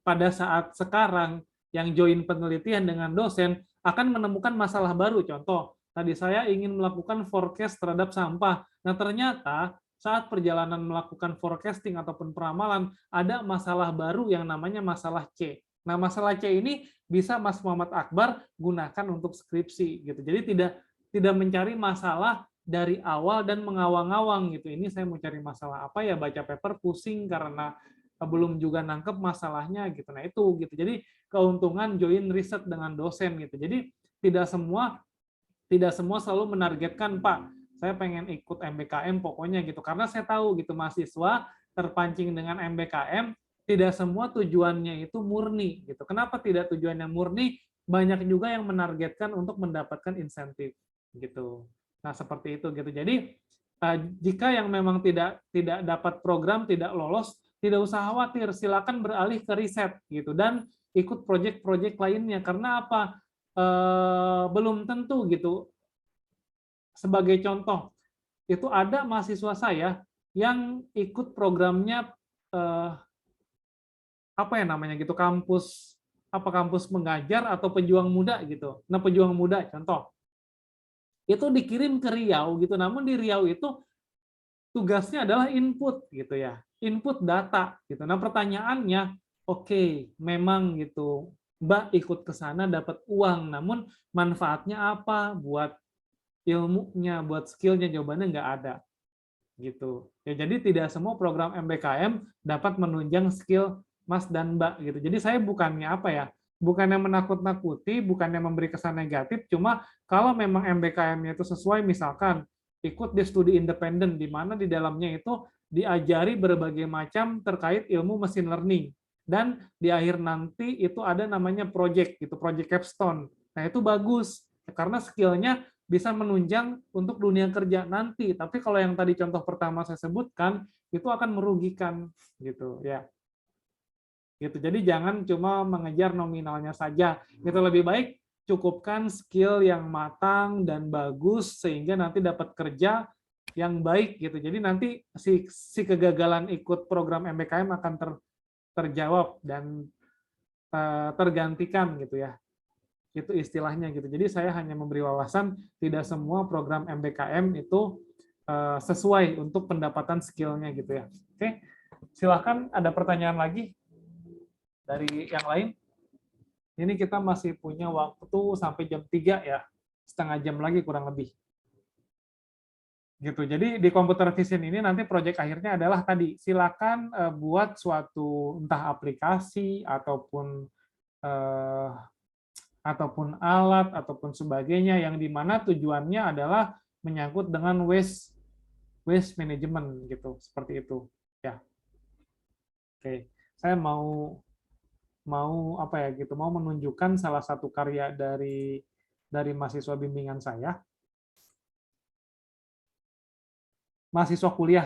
pada saat sekarang yang join penelitian dengan dosen akan menemukan masalah baru. Contoh, tadi saya ingin melakukan forecast terhadap sampah. Nah, ternyata saat perjalanan melakukan forecasting ataupun peramalan, ada masalah baru yang namanya masalah C. Nah, masalah C ini bisa Mas Muhammad Akbar gunakan untuk skripsi gitu. Jadi tidak mencari masalah dari awal dan mengawang-awang gitu. Ini saya mau cari masalah apa ya, baca paper pusing karena belum juga nangkep masalahnya gitu. Nah, itu gitu. Jadi keuntungan join riset dengan dosen gitu. Jadi tidak semua selalu menargetkan, Pak, saya pengen ikut MBKM pokoknya gitu. Karena saya tahu gitu mahasiswa terpancing dengan MBKM, tidak semua tujuannya itu murni gitu. Kenapa tidak tujuannya murni? Banyak juga yang menargetkan untuk mendapatkan insentif gitu. Nah, seperti itu gitu. Jadi jika yang memang tidak dapat program, tidak lolos, tidak usah khawatir, silakan beralih ke riset gitu dan ikut proyek-proyek lainnya. Karena apa? Belum tentu gitu. Sebagai contoh, itu ada mahasiswa saya yang ikut programnya apa ya namanya gitu, kampus mengajar atau pejuang muda gitu. Nah, pejuang muda contoh itu dikirim ke Riau gitu. Namun di Riau itu tugasnya adalah input gitu ya, input data gitu. Nah, pertanyaannya, oke, memang gitu, Mbak ikut ke sana dapat uang, namun manfaatnya apa buat ilmunya, buat skillnya? Jawabannya nggak ada gitu. Ya, jadi tidak semua program MBKM dapat menunjang skill Mas dan Mbak gitu. Jadi saya bukannya apa ya, bukannya menakut-nakuti, bukannya memberi kesan negatif, cuma kalau memang MBKM-nya itu sesuai, misalkan ikut di studi independen di mana di dalamnya itu diajari berbagai macam terkait ilmu machine learning, dan di akhir nanti itu ada namanya project gitu, project capstone. Nah, itu bagus karena skillnya bisa menunjang untuk dunia kerja nanti. Tapi kalau yang tadi contoh pertama saya sebutkan, itu akan merugikan gitu ya. Gitu. Jadi jangan cuma mengejar nominalnya saja. Itu lebih baik cukupkan skill yang matang dan bagus sehingga nanti dapat kerja yang baik gitu. Jadi nanti si kegagalan ikut program MBKM akan terjawab dan tergantikan gitu ya. Itu istilahnya gitu. Jadi saya hanya memberi wawasan, tidak semua program MBKM itu sesuai untuk pendapatan skillnya gitu ya. Oke, silahkan ada pertanyaan lagi dari yang lain. Ini kita masih punya waktu sampai jam 3 ya, setengah jam lagi kurang lebih. Gitu. Jadi di computer vision ini nanti proyek akhirnya adalah tadi, silakan buat suatu entah aplikasi ataupun alat ataupun sebagainya yang dimana tujuannya adalah menyangkut dengan waste management gitu, seperti itu ya. Oke, saya mau apa ya gitu, mau menunjukkan salah satu karya dari mahasiswa bimbingan saya, mahasiswa kuliah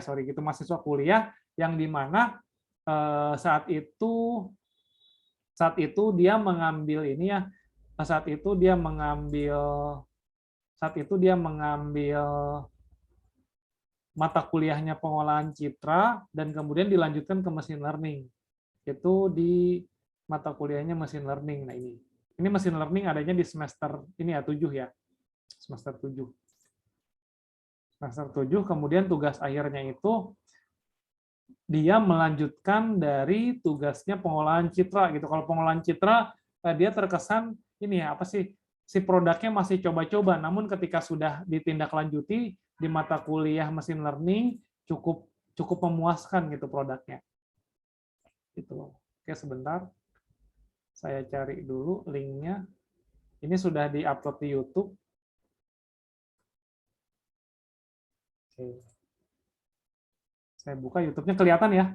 yang dimana saat itu dia mengambil ini ya, saat itu dia mengambil mata kuliahnya pengolahan citra, dan kemudian dilanjutkan ke machine learning. Itu di mata kuliahnya machine learning. Nah ini machine learning adanya di semester ini ya 7 ya, semester 7. Semester 7, kemudian tugas akhirnya itu dia melanjutkan dari tugasnya pengolahan citra gitu. Kalau pengolahan citra dia terkesan ini ya apa sih, si produknya masih coba-coba, namun ketika sudah ditindaklanjuti di mata kuliah machine learning cukup memuaskan gitu produknya. Gitu. Oke, sebentar. Saya cari dulu linknya. Ini sudah di-upload di YouTube. Oke. Saya buka YouTube-nya, kelihatan ya?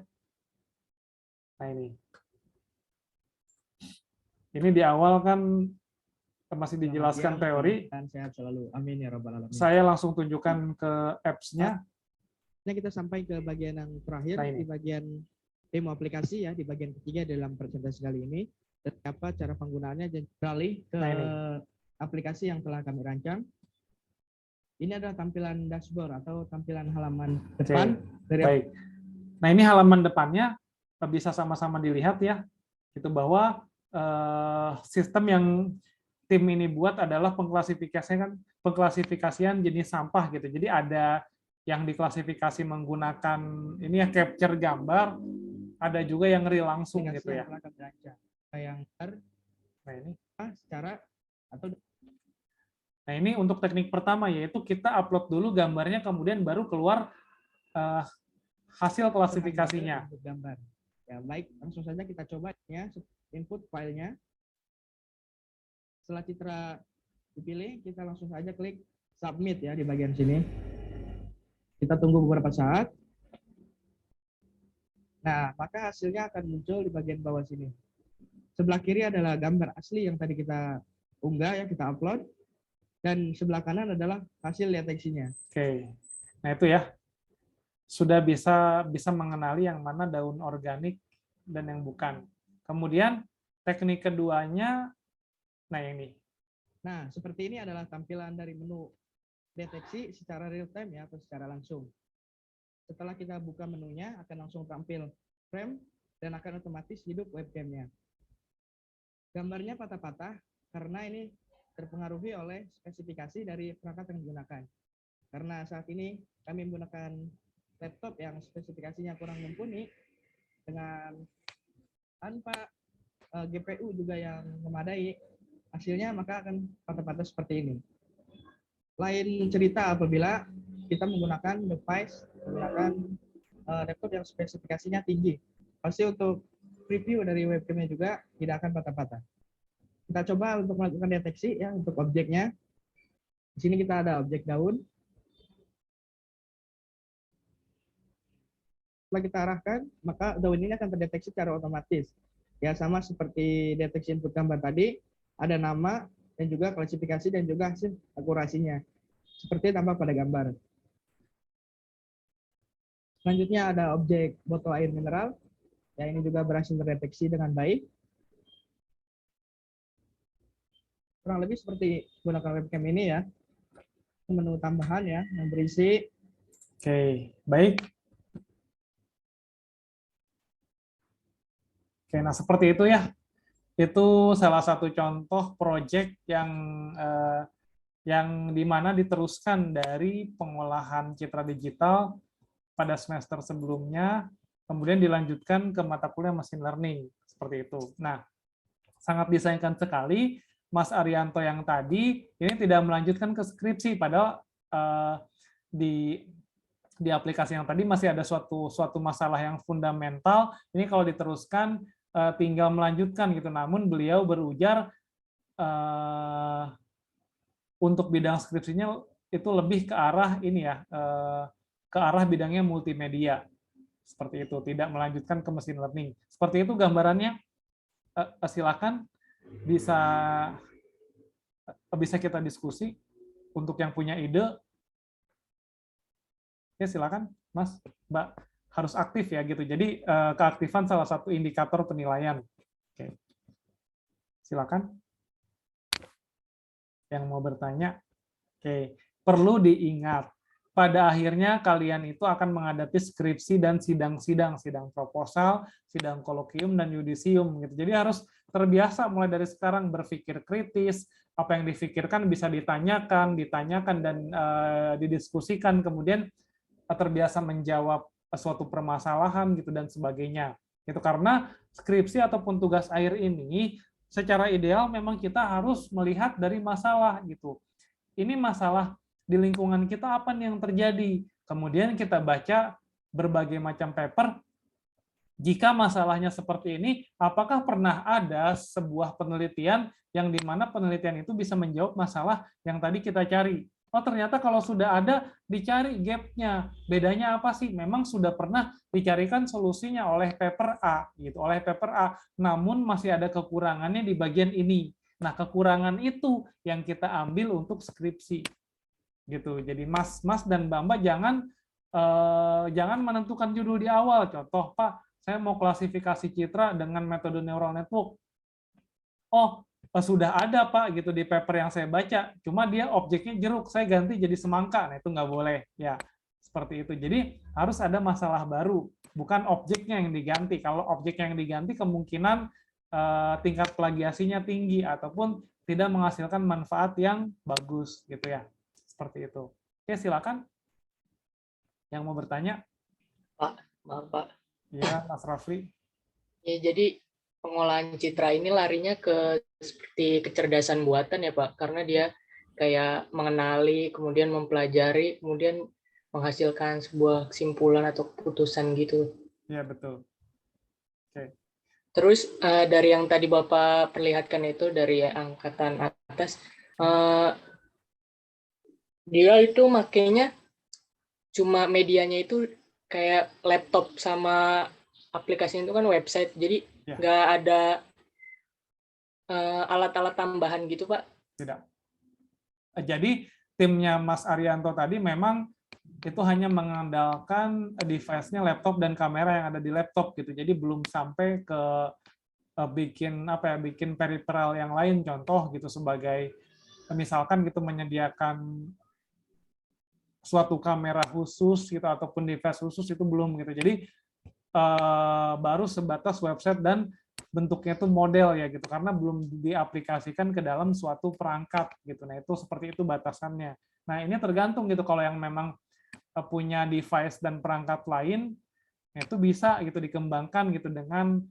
Nah ini. Ini di awal kan masih dijelaskan teori. Dan sehat selalu. Amin ya rabbal alamin. Saya langsung tunjukkan ke apps-nya. Nah, kita sampai ke bagian yang terakhir, Nah, ini. di bagian demo aplikasi ya, di bagian ketiga dalam presentasi kali ini. Dan apa cara penggunaannya, dan beralih ke aplikasi yang telah kami rancang. Ini adalah tampilan dashboard atau tampilan halaman depan. Dari Baik. Nah ini halaman depannya bisa sama-sama dilihat ya, itu bahwa sistem yang tim ini buat adalah pengklasifikasian jenis sampah gitu. Jadi ada yang diklasifikasi menggunakan ini ya capture gambar, ada juga yang real langsung gitu ya. Yang Nah ini. secara atau Nah ini untuk teknik pertama, yaitu kita upload dulu gambarnya, kemudian baru keluar hasil klasifikasinya. gambar. Ya baik, langsung saja kita coba ya, input filenya. Setelah citra dipilih, kita langsung saja klik submit ya di bagian sini. Kita tunggu beberapa saat. Nah, maka hasilnya akan muncul di bagian bawah sini. Sebelah kiri adalah gambar asli yang tadi kita unggah ya, kita upload. Dan sebelah kanan adalah hasil deteksinya. Oke. Nah itu ya. Sudah bisa mengenali yang mana daun organik dan yang bukan. Kemudian teknik keduanya, nah ini. Nah, seperti ini adalah tampilan dari menu deteksi secara real time ya, atau secara langsung. Setelah kita buka menunya, akan langsung tampil frame dan akan otomatis hidup webcamnya. Gambarnya patah-patah karena ini terpengaruhi oleh spesifikasi dari perangkat yang digunakan. Karena saat ini kami menggunakan laptop yang spesifikasinya kurang mumpuni, dengan tanpa GPU juga yang memadai, hasilnya maka akan patah-patah seperti ini. Lain cerita apabila kita menggunakan device, menggunakan laptop yang spesifikasinya tinggi. Pasti untuk preview dari webcamnya juga tidak akan patah-patah. Kita coba untuk melakukan deteksi ya untuk objeknya. Di sini kita ada objek daun. Setelah kita arahkan, maka daun ini akan terdeteksi secara otomatis. Ya sama seperti deteksi input gambar tadi, ada nama dan juga klasifikasi dan juga hasil akurasinya. Seperti tampak pada gambar. Selanjutnya ada objek botol air mineral. Ya ini juga berhasil terdeteksi dengan baik. Kurang lebih seperti menggunakan webcam ini ya. Menu tambahan ya yang berisi. Oke, baik. Oke, nah seperti itu ya. Itu salah satu contoh proyek yang dimana diteruskan dari pengolahan citra digital pada semester sebelumnya, kemudian dilanjutkan ke mata kuliah machine learning seperti itu. Nah, sangat disayangkan sekali Mas Arianto yang tadi ini tidak melanjutkan ke skripsi, padahal di aplikasi yang tadi masih ada suatu masalah yang fundamental. Ini kalau diteruskan tinggal melanjutkan gitu. Namun beliau berujar untuk bidang skripsinya itu lebih ke arah ini ya, ke arah bidangnya multimedia. Seperti itu, tidak melanjutkan ke machine learning. Seperti itu gambarannya. Silakan bisa kita diskusi untuk yang punya ide. Ya silakan, Mas, Mbak, harus aktif ya gitu. Jadi keaktifan salah satu indikator penilaian. Oke. Silakan. Yang mau bertanya. Oke, perlu diingat pada akhirnya kalian itu akan menghadapi skripsi dan sidang-sidang, sidang proposal, sidang kolokium, dan yudisium. Gitu. Jadi harus terbiasa mulai dari sekarang berpikir kritis, apa yang difikirkan bisa ditanyakan dan didiskusikan, kemudian terbiasa menjawab suatu permasalahan gitu dan sebagainya. Itu karena skripsi ataupun tugas akhir ini secara ideal memang kita harus melihat dari masalah gitu. Ini masalah di lingkungan kita apa nih yang terjadi. Kemudian kita baca berbagai macam paper. Jika masalahnya seperti ini, apakah pernah ada sebuah penelitian yang di mana penelitian itu bisa menjawab masalah yang tadi kita cari? Oh, ternyata kalau sudah ada, dicari gap-nya. Bedanya apa sih? Memang sudah pernah dicarikan solusinya oleh paper A, gitu, oleh paper A. Namun masih ada kekurangannya di bagian ini. Nah, kekurangan itu yang kita ambil untuk skripsi. Gitu. Jadi Mas dan Mbak jangan menentukan judul di awal. Contoh, Pak, saya mau klasifikasi citra dengan metode neural network. Oh, sudah ada Pak gitu di paper yang saya baca. Cuma dia objeknya jeruk, saya ganti jadi semangka. Nah, itu nggak boleh. Ya, seperti itu. Jadi harus ada masalah baru, bukan objeknya yang diganti. Kalau objeknya yang diganti kemungkinan tingkat plagiasinya tinggi ataupun tidak menghasilkan manfaat yang bagus gitu ya. Seperti itu. Oke, silakan. Yang mau bertanya? Pak, maaf Pak. Ya, Mas Rafli. Ya, jadi pengolahan citra ini larinya ke seperti kecerdasan buatan ya Pak, karena dia kayak mengenali, kemudian mempelajari, kemudian menghasilkan sebuah kesimpulan atau keputusan gitu. Ya, betul. Oke. Terus dari yang tadi Bapak perlihatkan itu dari angkatan atas, dia itu makainya cuma medianya itu kayak laptop sama aplikasinya itu kan website, jadi Ya. nggak ada alat-alat tambahan gitu Pak? Tidak. Jadi timnya Mas Arianto tadi memang itu hanya mengandalkan device-nya laptop dan kamera yang ada di laptop gitu. Jadi belum sampai ke bikin peripheral yang lain, contoh gitu sebagai misalkan gitu menyediakan suatu kamera khusus gitu ataupun device khusus, itu belum gitu. Jadi baru sebatas website dan bentuknya itu model ya gitu, karena belum diaplikasikan ke dalam suatu perangkat gitu. Nah, itu seperti itu batasannya. Nah, ini tergantung gitu, kalau yang memang punya device dan perangkat lain, itu bisa gitu dikembangkan gitu dengan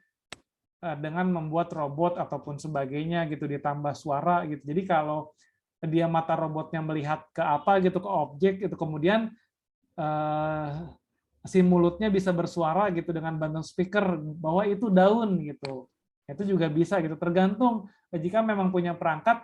membuat robot ataupun sebagainya gitu, ditambah suara gitu. Jadi kalau dia mata robotnya melihat ke apa gitu, ke objek itu, kemudian si mulutnya bisa bersuara gitu dengan bantuan speaker bahwa itu daun gitu. Itu juga bisa gitu, tergantung jika memang punya perangkat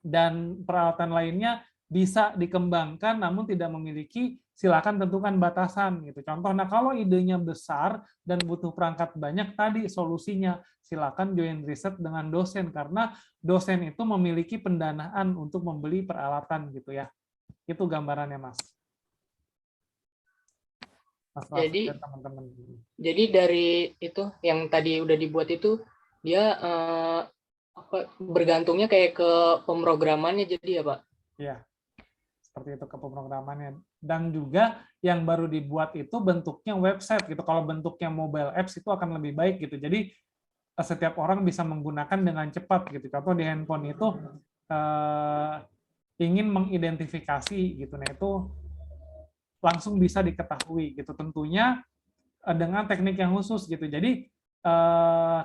dan peralatan lainnya bisa dikembangkan namun tidak memiliki, silakan tentukan batasan gitu. Contoh, nah kalau idenya besar dan butuh perangkat banyak, tadi solusinya silakan join riset dengan dosen, karena dosen itu memiliki pendanaan untuk membeli peralatan gitu ya. Itu gambarannya, Mas. Mas Raffi dan teman-teman. Jadi dari itu yang tadi udah dibuat itu dia bergantungnya kayak ke pemrogramannya jadi ya Pak? Iya, seperti itu ke pemrogramannya. Dan juga yang baru dibuat itu bentuknya website gitu. Kalau bentuknya mobile apps itu akan lebih baik gitu. Jadi setiap orang bisa menggunakan dengan cepat gitu. Contoh di handphone itu ingin mengidentifikasi gitu. Nah, itu langsung bisa diketahui gitu. Tentunya dengan teknik yang khusus gitu. Jadi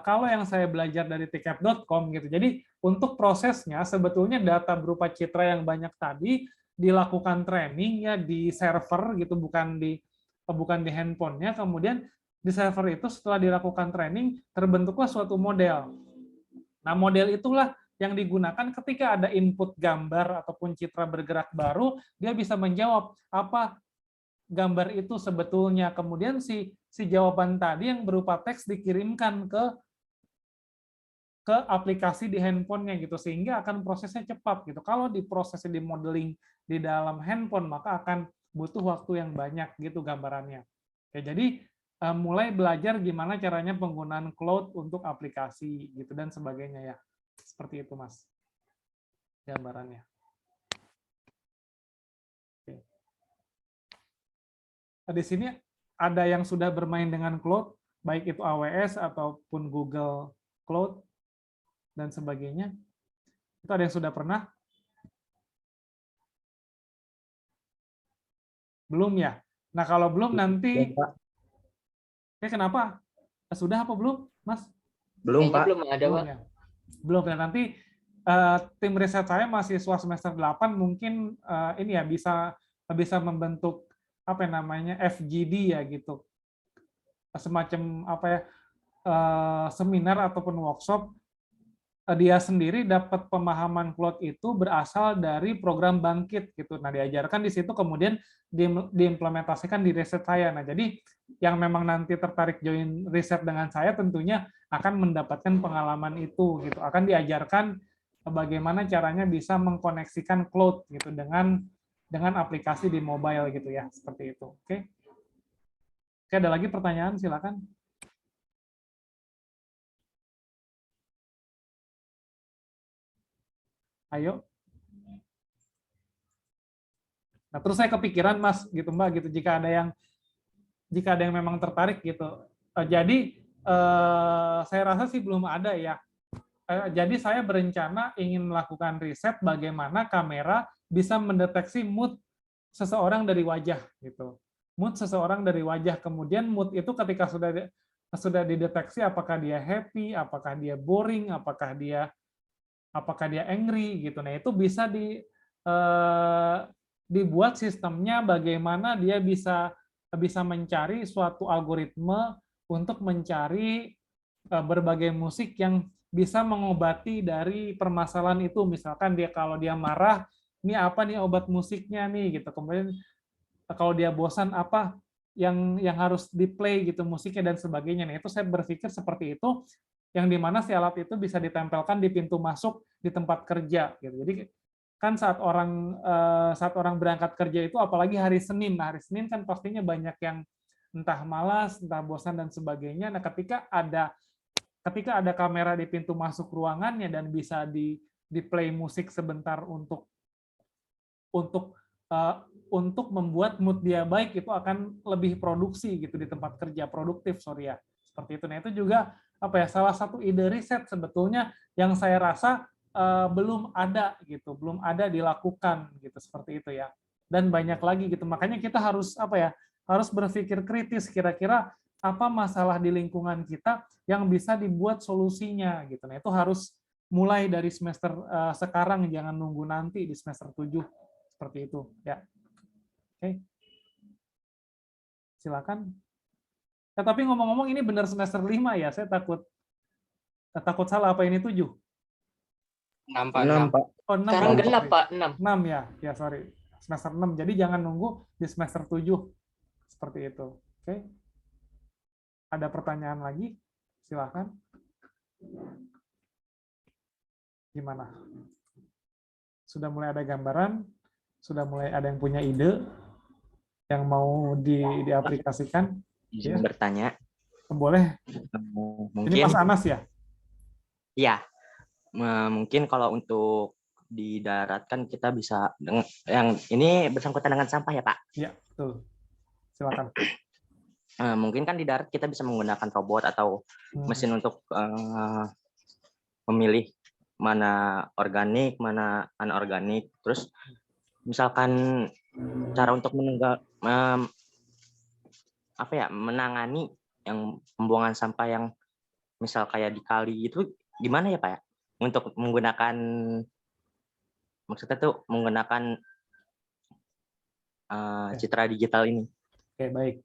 kalau yang saya belajar dari tiket.com gitu. Jadi untuk prosesnya sebetulnya data berupa citra yang banyak tadi dilakukan training ya di server gitu, bukan di handphonenya. Kemudian di server itu setelah dilakukan training terbentuklah suatu model. Nah, model itulah yang digunakan ketika ada input gambar ataupun citra bergerak baru, dia bisa menjawab apa gambar itu sebetulnya. Kemudian si jawaban tadi yang berupa teks dikirimkan ke aplikasi di handphonenya gitu, sehingga akan prosesnya cepat gitu. Kalau diprosesnya di modeling di dalam handphone, maka akan butuh waktu yang banyak gitu gambarannya. Oke, jadi mulai belajar gimana caranya penggunaan cloud untuk aplikasi gitu dan sebagainya ya. Seperti itu, Mas, gambarannya. di sini ada yang sudah bermain dengan cloud, baik itu AWS ataupun Google Cloud dan sebagainya. Itu ada yang sudah pernah? Belum ya? Nah, kalau belum nanti, kenapa? Sudah apa belum, Mas? Belum, Kayaknya Pak. belum ada, Belum Pak. ya? Belum ya. Nanti tim riset saya mahasiswa semester 8 mungkin ini ya bisa membentuk apa namanya FGD ya gitu. Semacam apa ya seminar ataupun workshop dia sendiri dapat pemahaman cloud itu berasal dari program Bangkit gitu. Nah, diajarkan di situ kemudian diimplementasikan di riset saya. Nah, jadi yang memang nanti tertarik join riset dengan saya tentunya akan mendapatkan pengalaman itu gitu. Akan diajarkan bagaimana caranya bisa mengkoneksikan cloud gitu dengan aplikasi di mobile gitu ya, seperti itu. Oke. Oke, ada lagi pertanyaan, silakan. Ayo. Nah, terus saya kepikiran, Mas, gitu Mbak, gitu jika ada yang memang tertarik gitu. Jadi saya rasa sih belum ada ya. Jadi saya berencana ingin melakukan riset bagaimana kamera bisa mendeteksi mood seseorang dari wajah gitu. Mood seseorang dari wajah, kemudian mood itu ketika sudah dideteksi apakah dia happy, apakah dia boring, apakah dia angry gitu. Nah, itu bisa dibuat sistemnya bagaimana dia bisa mencari suatu algoritma untuk mencari berbagai musik yang bisa mengobati dari permasalahan itu. Misalkan kalau dia marah, ini apa nih obat musiknya nih gitu. Kemudian kalau dia bosan apa yang harus di-play gitu musiknya dan sebagainya. Nah, itu saya berpikir seperti itu, yang dimana si alat itu bisa ditempelkan di pintu masuk di tempat kerja gitu. Jadi kan saat orang berangkat kerja itu apalagi hari Senin. Nah, hari Senin kan pastinya banyak yang entah malas, entah bosan dan sebagainya. Nah, ketika ada kamera di pintu masuk ruangannya dan bisa di-play musik sebentar untuk membuat mood dia baik, itu akan lebih produksi gitu di tempat kerja, produktif, sorry ya, seperti itu. Nah, itu juga salah satu ide riset sebetulnya yang saya rasa belum ada gitu, belum ada dilakukan gitu, seperti itu ya. Dan banyak lagi gitu, makanya kita harus harus berpikir kritis, kira-kira apa masalah di lingkungan kita yang bisa dibuat solusinya gitu. Nah, itu harus mulai dari semester sekarang, jangan nunggu nanti di semester 7. Seperti itu ya. Oke. Silakan. Tapi ngomong-ngomong ini benar semester 5 ya, saya takut salah, apa ini 7? 6, Pak. 6, Pak. Oh, 6. Sekarang Oh, genap, sorry. Pak. 6. 6 ya. Ya, sorry. Semester 6. Jadi jangan nunggu di semester 7. Seperti itu. Oke. Ada pertanyaan lagi? Silakan. Gimana? Sudah mulai ada gambaran? Sudah mulai ada yang punya ide yang mau diaplikasikan? Izin Ya. bertanya. Boleh. Mungkin Ini Mas Anas ya? ya. Mungkin kalau untuk di darat kan kita bisa yang ini bersangkutan dengan sampah ya, Pak? Iya, betul. Silakan. Mungkin kan di darat kita bisa menggunakan robot atau mesin untuk memilih mana organik, mana anorganik. Terus misalkan cara untuk menangani yang pembuangan sampah yang misal kayak di kali itu gimana ya, Pak ya? Untuk menggunakan maksudnya tuh menggunakan citra digital ini. Oke, baik.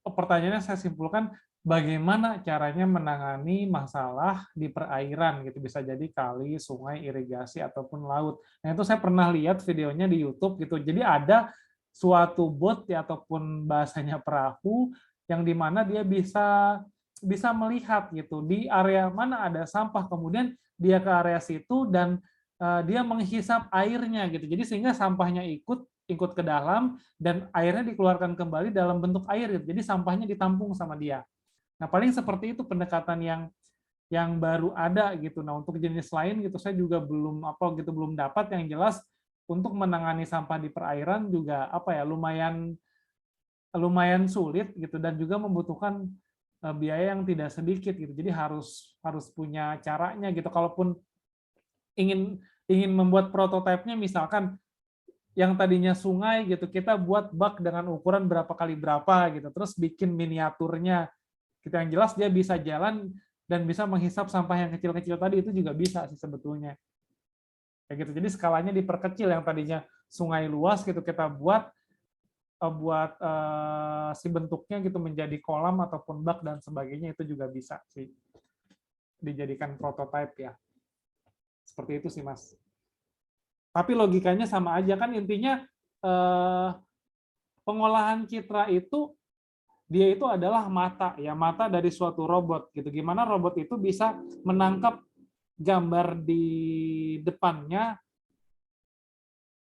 Pertanyaannya saya simpulkan, bagaimana caranya menangani masalah di perairan gitu, bisa jadi kali, sungai, irigasi ataupun laut. Nah, itu saya pernah lihat videonya di YouTube gitu. Jadi ada suatu bot ya, ataupun bahasanya perahu, yang dimana dia bisa melihat gitu di area mana ada sampah, kemudian dia ke area situ dan dia menghisap airnya gitu. Jadi sehingga sampahnya ikut ke dalam dan airnya dikeluarkan kembali dalam bentuk air gitu. Jadi sampahnya ditampung sama dia. Nah, paling seperti itu pendekatan yang baru ada gitu. Nah, untuk jenis lain gitu saya juga belum belum dapat. Yang jelas untuk menangani sampah di perairan juga apa ya, lumayan sulit gitu, dan juga membutuhkan biaya yang tidak sedikit gitu. Jadi harus punya caranya gitu. Kalaupun ingin membuat prototipenya, misalkan yang tadinya sungai gitu, kita buat bak dengan ukuran berapa kali berapa gitu, terus bikin miniaturnya. Kita yang jelas dia bisa jalan dan bisa menghisap sampah yang kecil-kecil tadi, itu juga bisa sih sebetulnya. Kayak gitu. Jadi skalanya diperkecil, yang tadinya sungai luas gitu kita buat si bentuknya gitu menjadi kolam ataupun bak dan sebagainya, itu juga bisa sih dijadikan prototipe ya. Seperti itu sih Mas. Tapi logikanya sama aja kan, intinya pengolahan citra itu dia itu adalah mata ya, mata dari suatu robot gitu. Gimana robot itu bisa menangkap gambar di depannya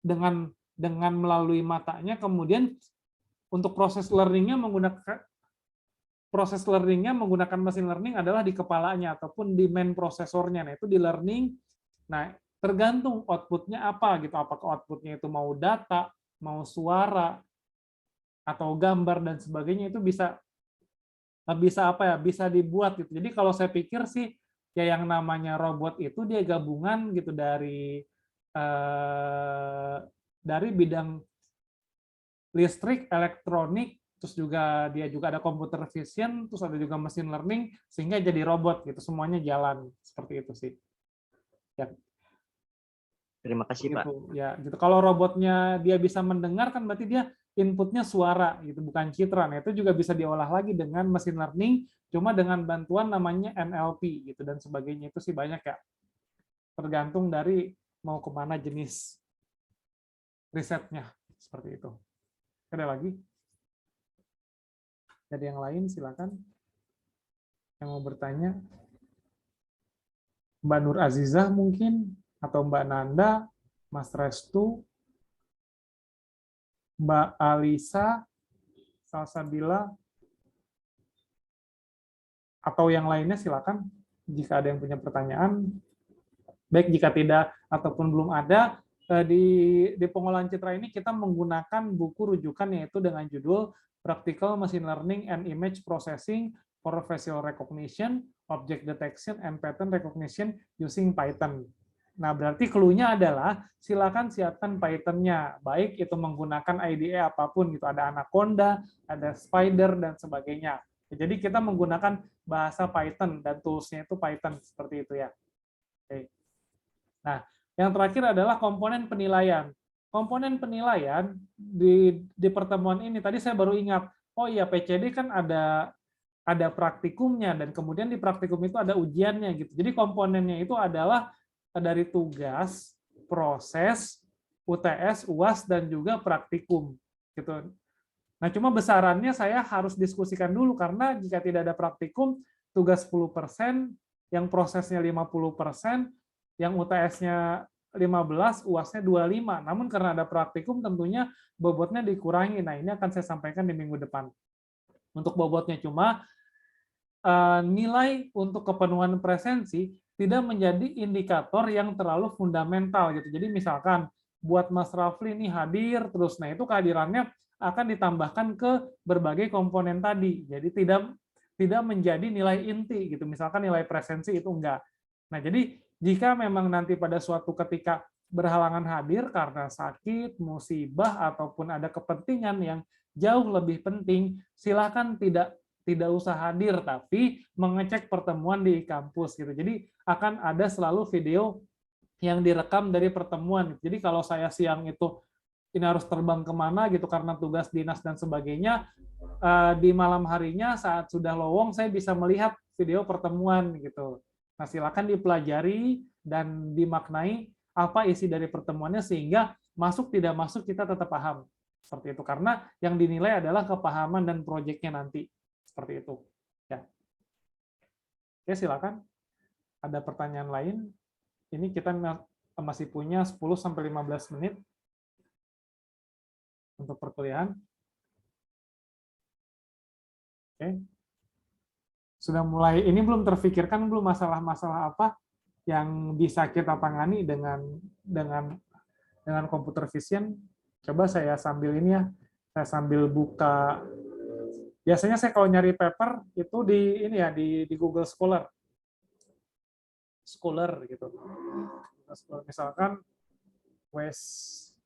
dengan melalui matanya, kemudian untuk proses learningnya menggunakan machine learning adalah di kepalanya ataupun di main prosesornya. Nah, itu di learning. Nah, tergantung outputnya apa gitu. Apakah outputnya itu mau data, mau suara, atau gambar dan sebagainya, itu bisa apa ya? Bisa dibuat gitu. Jadi kalau saya pikir sih ya yang namanya robot itu dia gabungan gitu dari bidang listrik, elektronik, terus juga dia juga ada computer vision, terus ada juga machine learning, sehingga jadi robot gitu, semuanya jalan seperti itu sih. Ya. Terima kasih Pak. Gitu, ya, gitu. Kalau robotnya dia bisa mendengar kan berarti dia inputnya suara gitu, bukan citra. Nah, itu juga bisa diolah lagi dengan machine learning, cuma dengan bantuan namanya NLP gitu dan sebagainya. Itu sih banyak ya. Tergantung dari mau kemana jenis risetnya, seperti itu. Ada lagi? Ada yang lain, silakan. Yang mau bertanya. Mbak Nur Azizah mungkin, atau Mbak Nanda, Mas Restu, Mbak Alisa, Salsabila, atau yang lainnya silakan. Jika ada yang punya pertanyaan. Baik, jika tidak ataupun belum ada, di pengolahan citra ini kita menggunakan buku rujukan yaitu dengan judul Practical Machine Learning and Image Processing for Facial Recognition, Object Detection, and Pattern Recognition using Python. Nah, berarti clue-nya adalah silakan siapkan Python-nya, baik itu menggunakan IDE apapun gitu, ada Anaconda, ada Spider dan sebagainya. Jadi kita menggunakan bahasa Python dan tools-nya itu Python seperti itu ya. Oke. Nah, yang terakhir adalah komponen penilaian. Komponen penilaian di pertemuan ini tadi saya baru ingat, oh iya PCD kan ada praktikumnya dan kemudian di praktikum itu ada ujiannya gitu. Jadi komponennya itu adalah dari tugas, proses, UTS, UAS dan juga praktikum gitu. Nah, cuma besarannya saya harus diskusikan dulu karena jika tidak ada praktikum, tugas 10%, yang prosesnya 50%, yang UTS-nya 15, UAS-nya 25. Namun karena ada praktikum tentunya bobotnya dikurangi. Nah, ini akan saya sampaikan di minggu depan. Untuk bobotnya cuma nilai untuk kepenuhan presensi tidak menjadi indikator yang terlalu fundamental gitu. Jadi misalkan buat Mas Rafli ini hadir terus, nah itu kehadirannya akan ditambahkan ke berbagai komponen tadi. Jadi tidak menjadi nilai inti gitu. Misalkan nilai presensi itu enggak. Nah, jadi jika memang nanti pada suatu ketika berhalangan hadir karena sakit, musibah, ataupun ada kepentingan yang jauh lebih penting, silakan tidak usah hadir, tapi mengecek pertemuan di kampus gitu. Jadi akan ada selalu video yang direkam dari pertemuan. Jadi kalau saya siang itu ini harus terbang kemana gitu karena tugas dinas dan sebagainya, di malam harinya saat sudah lowong saya bisa melihat video pertemuan gitu. Nah, silakan dipelajari dan dimaknai apa isi dari pertemuannya sehingga masuk tidak masuk kita tetap paham. Seperti itu. Karena yang dinilai adalah kepahaman dan proyeknya nanti. Seperti itu. Ya. Oke, silakan. Ada pertanyaan lain? Ini kita masih punya 10-15 menit untuk perkuliahan. Oke. Sudah mulai, ini belum terfikirkan belum masalah-masalah apa yang bisa kita tangani dengan dengan computer vision. Coba saya sambil ini ya, saya sambil buka. Biasanya saya kalau nyari paper itu di ini ya, di Google Scholar gitu. Misalkan waste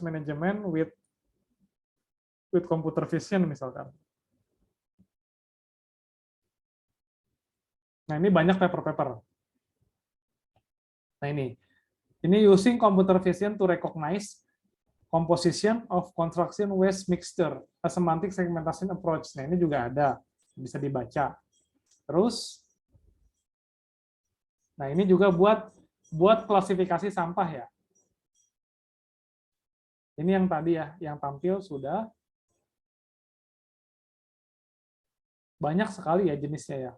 management with computer vision misalkan. Nah, ini banyak paper-paper. Nah, ini using computer vision to recognize composition of construction waste mixture, a semantic segmentation approach. Nah, ini juga ada, bisa dibaca. Terus, nah ini juga buat klasifikasi sampah ya. Ini yang tadi ya, yang tampil sudah. Banyak sekali ya jenisnya ya.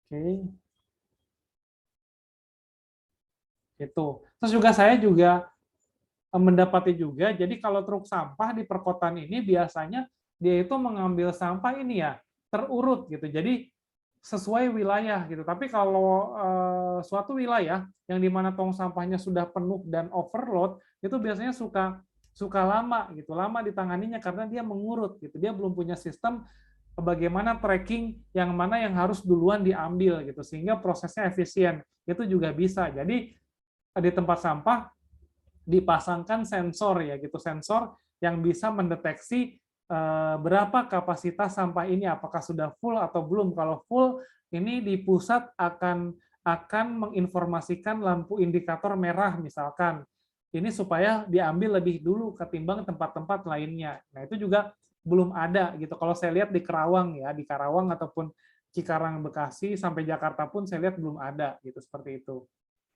Oke. Itu. Terus juga saya juga mendapati juga, jadi kalau truk sampah di perkotaan ini biasanya dia itu mengambil sampah ini ya, terurut gitu. Jadi sesuai wilayah gitu. Tapi kalau suatu wilayah yang dimana tong sampahnya sudah penuh dan overload, itu biasanya suka lama gitu, lama ditanganinya karena dia mengurut gitu. Dia belum punya sistem bagaimana tracking yang mana yang harus duluan diambil gitu, sehingga prosesnya efisien. Itu juga bisa. Jadi di tempat sampah dipasangkan sensor ya gitu, sensor yang bisa mendeteksi berapa kapasitas sampah ini, apakah sudah full atau belum. Kalau full, ini di pusat akan menginformasikan lampu indikator merah misalkan. Ini supaya diambil lebih dulu ketimbang tempat-tempat lainnya. Nah, itu juga belum ada gitu. Kalau saya lihat di Karawang ya, di Karawang ataupun Cikarang, Bekasi sampai Jakarta pun saya lihat belum ada gitu, seperti itu.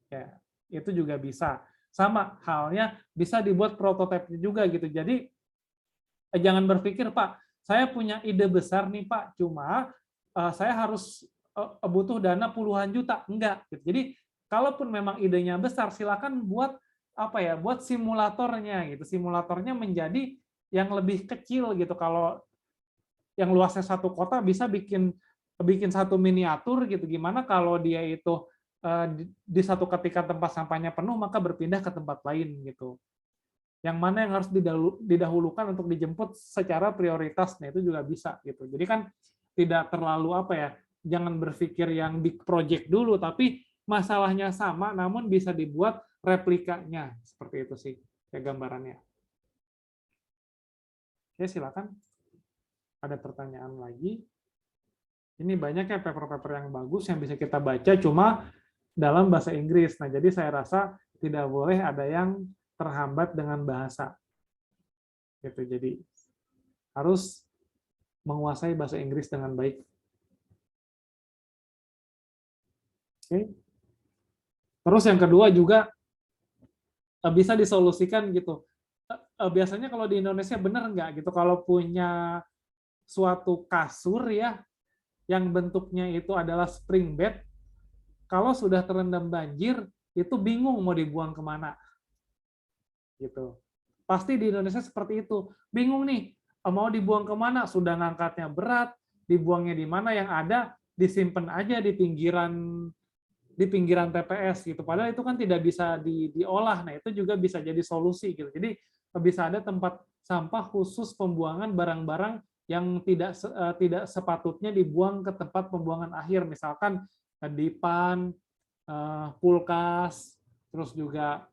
Ya, itu juga bisa. Sama halnya bisa dibuat prototipe juga gitu. Jadi jangan berpikir, Pak, saya punya ide besar nih, Pak, cuma saya harus butuh dana puluhan juta. Enggak gitu. Jadi kalaupun memang idenya besar, silakan buat apa ya? Buat simulatornya gitu. Simulatornya menjadi yang lebih kecil gitu. Kalau yang luasnya satu kota bisa bikin satu miniatur gitu. Gimana kalau dia itu di satu ketika tempat sampahnya penuh, maka berpindah ke tempat lain gitu. Yang mana yang harus didahulukan untuk dijemput secara prioritas, nah itu juga bisa gitu. Jadi kan tidak terlalu apa ya, jangan berpikir yang big project dulu, tapi masalahnya sama, namun bisa dibuat replikanya seperti itu sih ya gambarannya. Oke, silakan. Ada pertanyaan lagi? Ini banyak ya paper-paper yang bagus yang bisa kita baca, cuma dalam bahasa Inggris. Nah, jadi saya rasa tidak boleh ada yang terhambat dengan bahasa. Gitu. Jadi harus menguasai bahasa Inggris dengan baik. Oke. Terus yang kedua juga bisa disolusikan gitu. Biasanya kalau di Indonesia benar nggak gitu, kalau punya suatu kasur ya yang bentuknya itu adalah spring bed, kalau sudah terendam banjir itu bingung mau dibuang kemana gitu. Pasti di Indonesia seperti itu, bingung nih mau dibuang kemana, sudah ngangkatnya berat, dibuangnya di mana, yang ada disimpan aja di pinggiran TPS gitu. Padahal itu kan tidak bisa diolah. Nah, itu juga bisa jadi solusi gitu. Jadi bisa ada tempat sampah khusus pembuangan barang-barang yang tidak sepatutnya dibuang ke tempat pembuangan akhir, misalkan dipan, kulkas, terus juga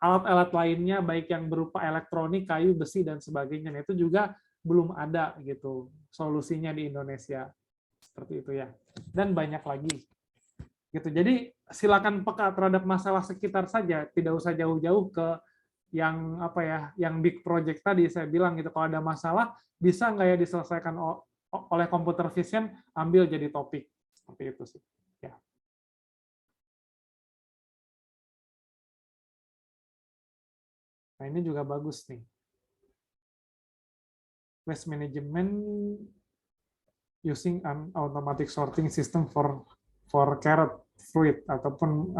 alat-alat lainnya baik yang berupa elektronik, kayu, besi dan sebagainya. Nah, itu juga belum ada gitu solusinya di Indonesia. Seperti itu ya. Dan banyak lagi. Gitu. Jadi silakan peka terhadap masalah sekitar saja, tidak usah jauh-jauh ke yang apa ya, yang big project tadi saya bilang gitu. Kalau ada masalah bisa nggak ya diselesaikan oleh computer vision, ambil jadi topik. Seperti itu sih. Ya. Nah, ini juga bagus nih. Waste management using an automatic sorting system for carrot fruit ataupun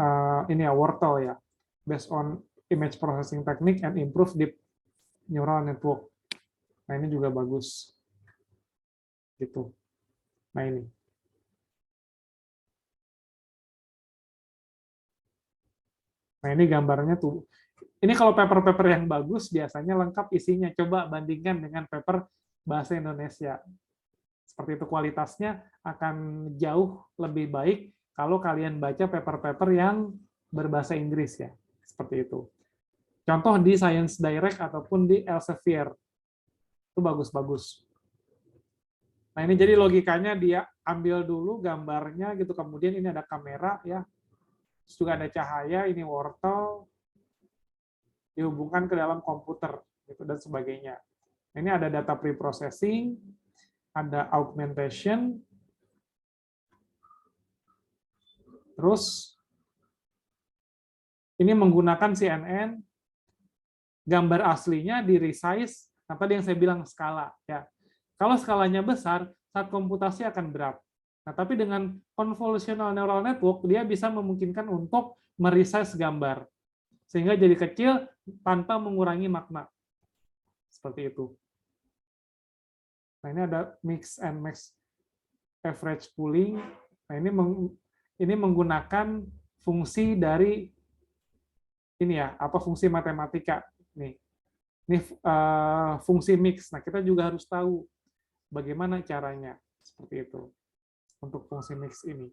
ini ya wortel ya, based on image processing technique and improve deep neural network. Nah, ini juga bagus. gitu. Nah ini. Nah ini gambarnya tuh. Ini kalau paper-paper yang bagus biasanya lengkap isinya. Coba bandingkan dengan paper bahasa Indonesia. Seperti itu, kualitasnya akan jauh lebih baik kalau kalian baca paper-paper yang berbahasa Inggris ya. Seperti itu. Contoh di Science Direct ataupun di Elsevier. Itu bagus-bagus. Nah, ini jadi logikanya dia ambil dulu gambarnya gitu, kemudian ini ada kamera ya. Terus juga ada cahaya, ini wortel dihubungkan ke dalam komputer gitu dan sebagainya. Ini ada data preprocessing, ada augmentation, terus ini menggunakan CNN, gambar aslinya di resize. Nah, tadi yang saya bilang skala ya. Kalau skalanya besar, saat komputasi akan berat. Nah, tapi dengan convolutional neural network dia bisa memungkinkan untuk meresize gambar sehingga jadi kecil tanpa mengurangi makna. Seperti itu. Nah, ini ada mix and match average pooling. Nah, ini menggunakan fungsi dari ini ya, apa fungsi matematika nih. Ini fungsi mix. Nah, kita juga harus tahu bagaimana caranya seperti itu untuk fungsi mix ini.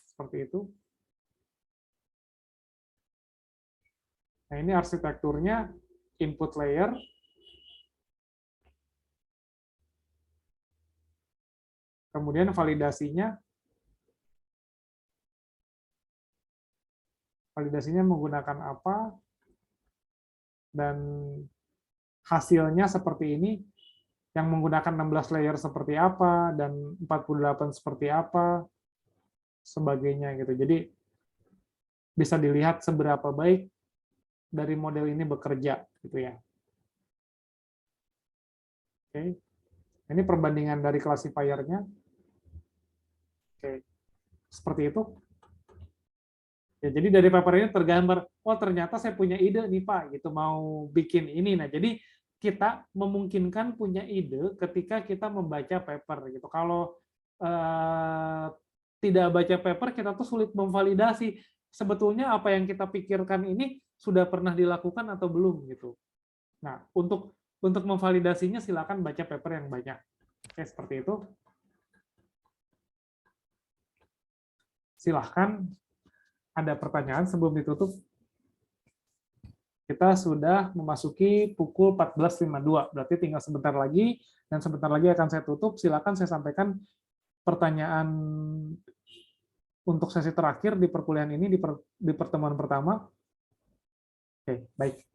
Seperti itu. Nah, ini arsitekturnya input layer. Kemudian validasinya. Validasinya menggunakan apa? Dan hasilnya seperti ini, yang menggunakan 16 layer seperti apa, dan 48 seperti apa, sebagainya gitu. Jadi bisa dilihat seberapa baik dari model ini bekerja gitu ya. Oke. Ini perbandingan dari classifier-nya. Oke. Seperti itu. Ya, jadi dari paper ini tergambar, oh ternyata saya punya ide nih Pak, gitu mau bikin ini. Nah, jadi kita memungkinkan punya ide ketika kita membaca paper gitu. Kalau tidak baca paper, kita tuh sulit memvalidasi sebetulnya apa yang kita pikirkan ini sudah pernah dilakukan atau belum gitu. Nah, untuk memvalidasinya silakan baca paper yang banyak. Oke, seperti itu. Silahkan. Ada pertanyaan sebelum ditutup? Kita sudah memasuki pukul 14.52, berarti tinggal sebentar lagi, dan sebentar lagi akan saya tutup. Silakan saya sampaikan pertanyaan untuk sesi terakhir di perkuliahan ini, di pertemuan pertama. Oke, baik.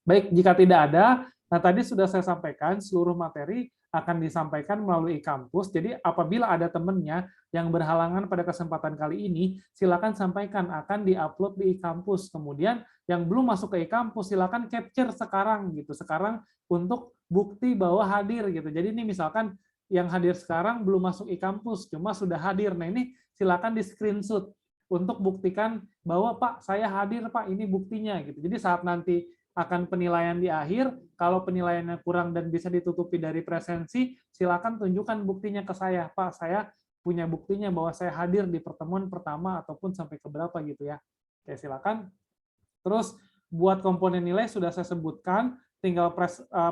Baik, jika tidak ada, nah tadi sudah saya sampaikan, seluruh materi akan disampaikan melalui e-kampus. Jadi apabila ada temannya yang berhalangan pada kesempatan kali ini, silakan sampaikan, akan di-upload di e-kampus. Kemudian yang belum masuk ke e-kampus, silakan capture sekarang gitu. Sekarang untuk bukti bahwa hadir gitu. Jadi ini misalkan yang hadir sekarang belum masuk e-kampus, cuma sudah hadir. Nah ini silakan di-screenshot untuk buktikan bahwa Pak, saya hadir Pak, ini buktinya gitu. Jadi saat nanti akan penilaian di akhir, kalau penilaiannya kurang dan bisa ditutupi dari presensi, silakan tunjukkan buktinya ke saya. Pak, saya punya buktinya bahwa saya hadir di pertemuan pertama ataupun sampai ke berapa gitu ya. Oke, silakan. Terus buat komponen nilai sudah saya sebutkan, tinggal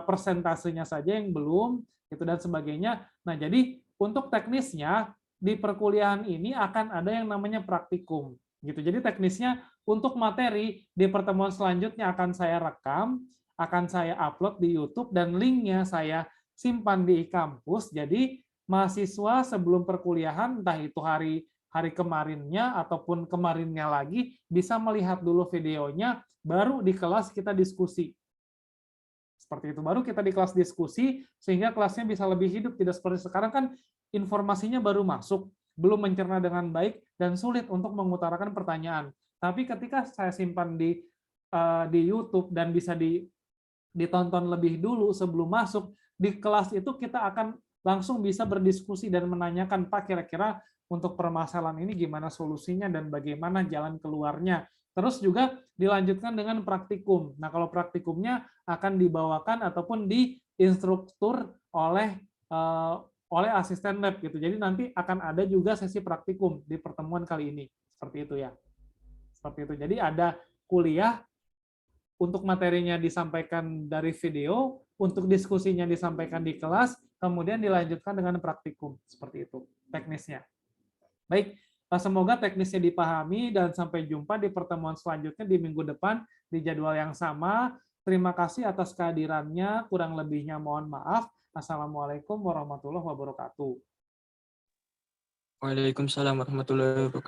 persentasenya saja yang belum, gitu dan sebagainya. Nah, jadi untuk teknisnya di perkuliahan ini akan ada yang namanya praktikum. Gitu. Jadi teknisnya untuk materi di pertemuan selanjutnya akan saya rekam, akan saya upload di YouTube, dan linknya saya simpan di e-kampus. Jadi mahasiswa sebelum perkuliahan, entah itu hari kemarinnya ataupun kemarinnya lagi, bisa melihat dulu videonya, baru di kelas kita diskusi. Seperti itu, baru kita di kelas diskusi, sehingga kelasnya bisa lebih hidup, tidak seperti sekarang kan informasinya baru masuk, belum mencerna dengan baik, dan sulit untuk mengutarakan pertanyaan. Tapi ketika saya simpan di YouTube dan bisa ditonton lebih dulu sebelum masuk, di kelas itu kita akan langsung bisa berdiskusi dan menanyakan, Pak, kira-kira untuk permasalahan ini gimana solusinya dan bagaimana jalan keluarnya. Terus juga dilanjutkan dengan praktikum. Nah, kalau praktikumnya akan dibawakan ataupun diinstruktur oleh oleh asisten lab gitu. Jadi nanti akan ada juga sesi praktikum di pertemuan kali ini. Seperti itu ya. Seperti itu. Jadi ada kuliah untuk materinya disampaikan dari video, untuk diskusinya disampaikan di kelas, kemudian dilanjutkan dengan praktikum. Seperti itu teknisnya. Baik, semoga teknisnya dipahami dan sampai jumpa di pertemuan selanjutnya di minggu depan di jadwal yang sama. Terima kasih atas kehadirannya, kurang lebihnya mohon maaf. Assalamualaikum warahmatullahi wabarakatuh. Waalaikumsalam warahmatullahi wabarakatuh.